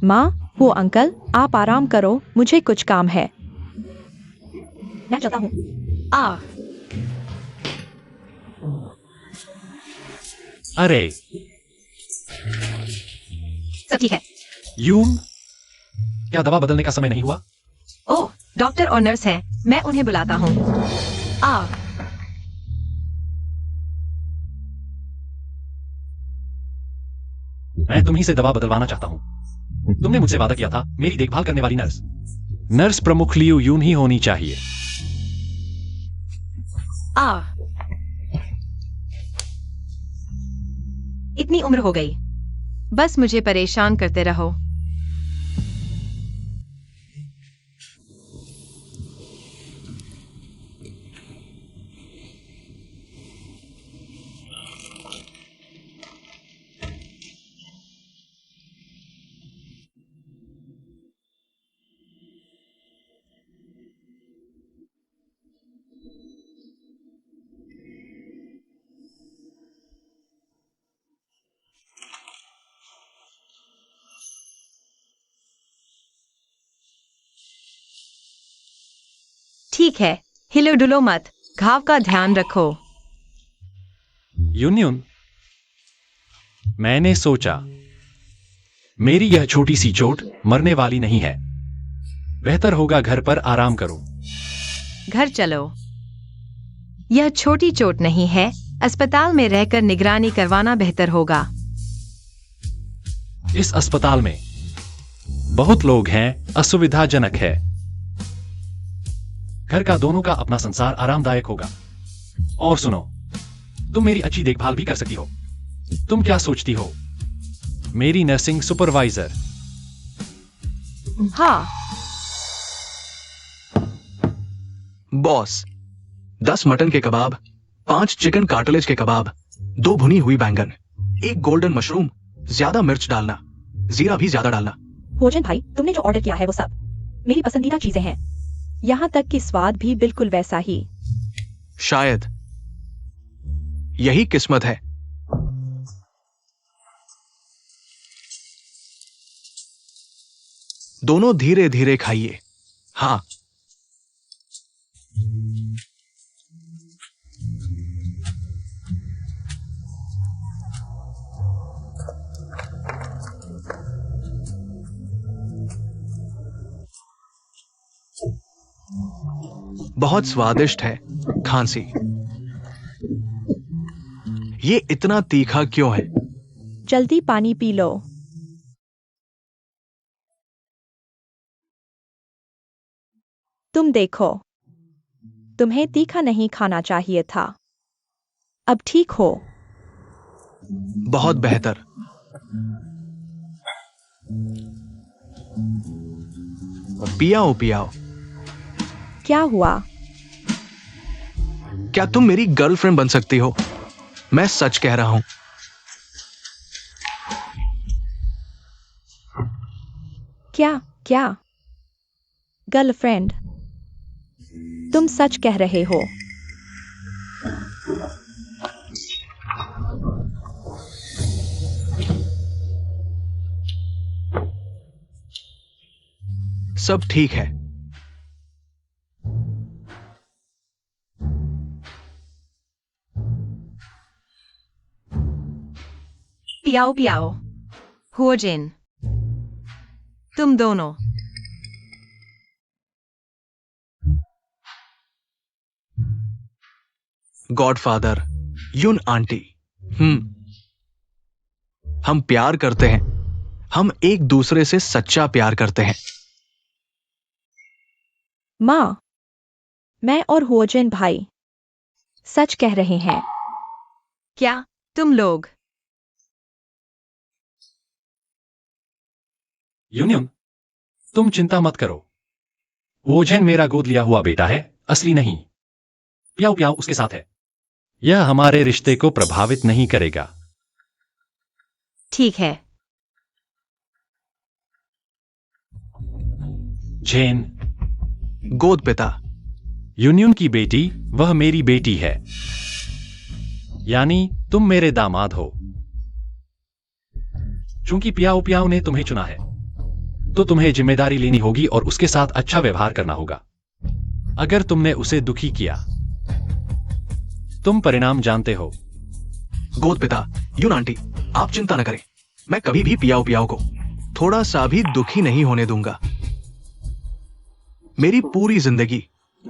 माँ, वो अंकल, आप आराम करो, मुझे कुछ काम है। मैं चलता हूँ। अरे सब ठीक है। यून, क्या दवा बदलने का समय नहीं हुआ? ओह, डॉक्टर और नर्स हैं। मैं उन्हें बुलाता हूँ। मैं तुम्ही से दवा बदलवाना चाहता हूं। तुमने मुझसे वादा किया था मेरी देखभाल करने वाली नर्स। नर्स प्रमुख लियू यून ही होनी चाहिए। इतनी उम्र हो गई, बस मुझे परेशान करते रहो। ठीक है, हिलो डुलो मत, घाव का ध्यान रखो। यून, मैंने सोचा मेरी यह छोटी सी चोट मरने वाली नहीं है। बेहतर होगा घर पर आराम करो। घर चलो। यह छोटी चोट नहीं है। अस्पताल में रहकर निगरानी करवाना बेहतर होगा। इस अस्पताल में बहुत लोग हैं, असुविधाजनक है। घर का दोनों का अपना संसार आरामदायक होगा। और सुनो, तुम मेरी अच्छी देखभाल भी कर सकती हो। तुम क्या सोचती हो? मेरी नर्सिंग सुपरवाइजर। हाँ, बॉस, 10 मटन के कबाब, 5 चिकन कार्टिलेज के कबाब, 2 भुनी हुई बैंगन, 1 गोल्डन मशरूम, ज्यादा मिर्च डालना, जीरा भी ज्यादा डालना। भोजन भाई, तुमने जो ऑर्डर किया है वो सब मेरी पसंदीदा चीजें हैं। यहाँ तक कि स्वाद भी बिल्कुल वैसा ही। शायद यही किस्मत है। दोनों धीरे धीरे खाइए। हाँ, बहुत स्वादिष्ट है। खांसी, ये इतना तीखा क्यों है? जल्दी पानी पी लो। तुम देखो, तुम्हें तीखा नहीं खाना चाहिए था। अब ठीक हो? बहुत बेहतर। पियाओ पियाओ। क्या हुआ? क्या तुम मेरी गर्लफ्रेंड बन सकती हो? मैं सच कह रहा हूं। क्या क्या गर्लफ्रेंड? तुम सच कह रहे हो? सब ठीक है। पियाओ पियाओ। भोजन। तुम दोनों। गॉडफादर, युन आंटी। हम प्यार करते हैं। हम एक दूसरे से सच्चा प्यार करते हैं। माँ, मैं और हुओजिन भाई सच कह रहे हैं। क्या तुम लोग? यूनियन, तुम चिंता मत करो। वोजेन मेरा गोद लिया हुआ बेटा है, असली नहीं। प्याऊ प्याऊ उसके साथ है। यह हमारे रिश्ते को प्रभावित नहीं करेगा। ठीक है। जेन, गोद पिता। यूनियन की बेटी, वह मेरी बेटी है। यानी तुम मेरे दामाद हो। चूंकि प्याऊ प्याऊ ने तुम्हें चुना है, तो तुम्हें जिम्मेदारी लेनी होगी और उसके साथ अच्छा व्यवहार करना होगा। अगर तुमने उसे दुखी किया, तुम परिणाम जानते हो। गोद पिता, युन आंटी, आप चिंता न करें। मैं कभी भी पियाओ पियाओ को थोड़ा सा भी दुखी नहीं होने दूंगा। मेरी पूरी जिंदगी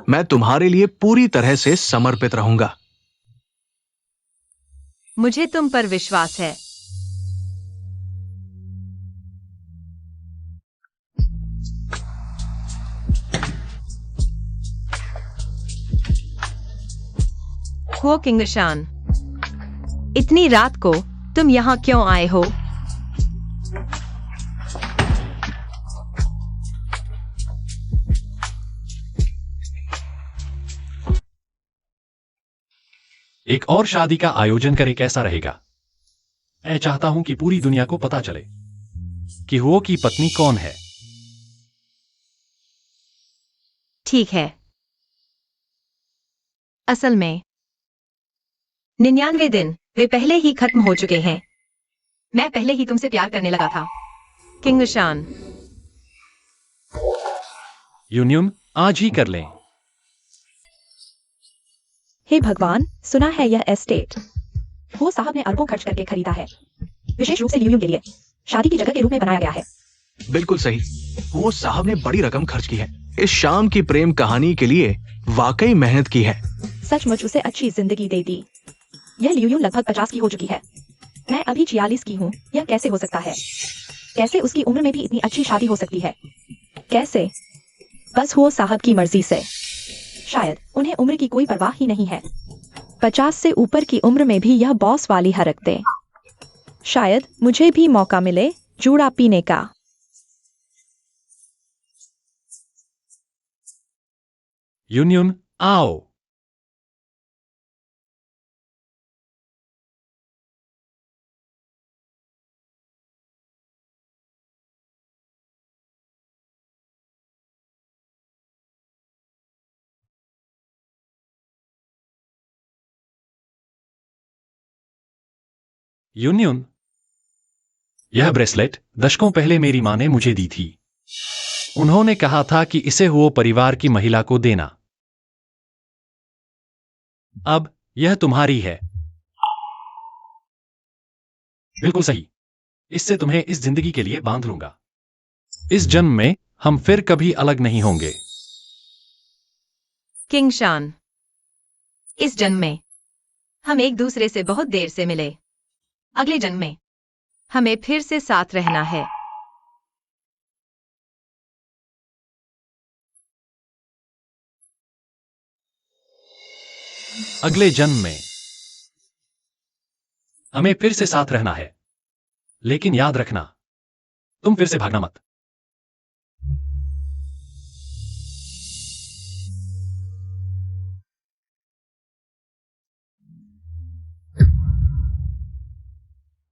मैं तुम्हारे लिए पूरी तरह से समर्पित रहूंगा। मुझे तुम पर विश्वास है। हो किंगशान, इतनी रात को तुम यहां क्यों आए हो? एक और शादी का आयोजन करे कैसा रहेगा? मैं चाहता हूं कि पूरी दुनिया को पता चले कि वो की पत्नी कौन है। ठीक है। असल में 99 दिन वे पहले ही खत्म हो चुके हैं। मैं पहले ही तुमसे प्यार करने लगा था, किंगशान। यूनियन, आज ही कर लें। हे भगवान, सुना है यह एस्टेट वो साहब ने अरबों खर्च करके खरीदा है, विशेष रूप से लियूयू के लिए शादी की जगह के रूप में बनाया गया है। बिल्कुल सही। वो साहब ने बड़ी रकम खर्च की है। इस शाम की प्रेम कहानी के लिए वाकई मेहनत की है। सचमुच उसे अच्छी जिंदगी दे दी। यह लियूयू लगभग 50 की हो चुकी है। मैं अभी 46 की हूँ। यह कैसे हो सकता है? कैसे उसकी उम्र में भी इतनी अच्छी शादी हो सकती है? कैसे? बस वो साहब की मर्जी से। शायद उन्हें उम्र की कोई परवाह ही नहीं है। 50 से ऊपर की उम्र में भी यह बॉस वाली हरकतें। शायद मुझे भी मौका मिले जूड़ा पीने का। यूनियन आओ। यूनियन, यह ब्रेसलेट दशकों पहले मेरी मां ने मुझे दी थी। उन्होंने कहा था कि इसे वो परिवार की महिला को देना। अब यह तुम्हारी है। बिल्कुल सही। इससे तुम्हें इस जिंदगी के लिए बांध लूंगा। इस जन्म में हम फिर कभी अलग नहीं होंगे। किंग शान, इस जन्म में हम एक दूसरे से बहुत देर से मिले। अगले जन्म में हमें फिर से साथ रहना है। अगले जन्म में हमें फिर से साथ रहना है। लेकिन याद रखना, तुम फिर से भागना मत।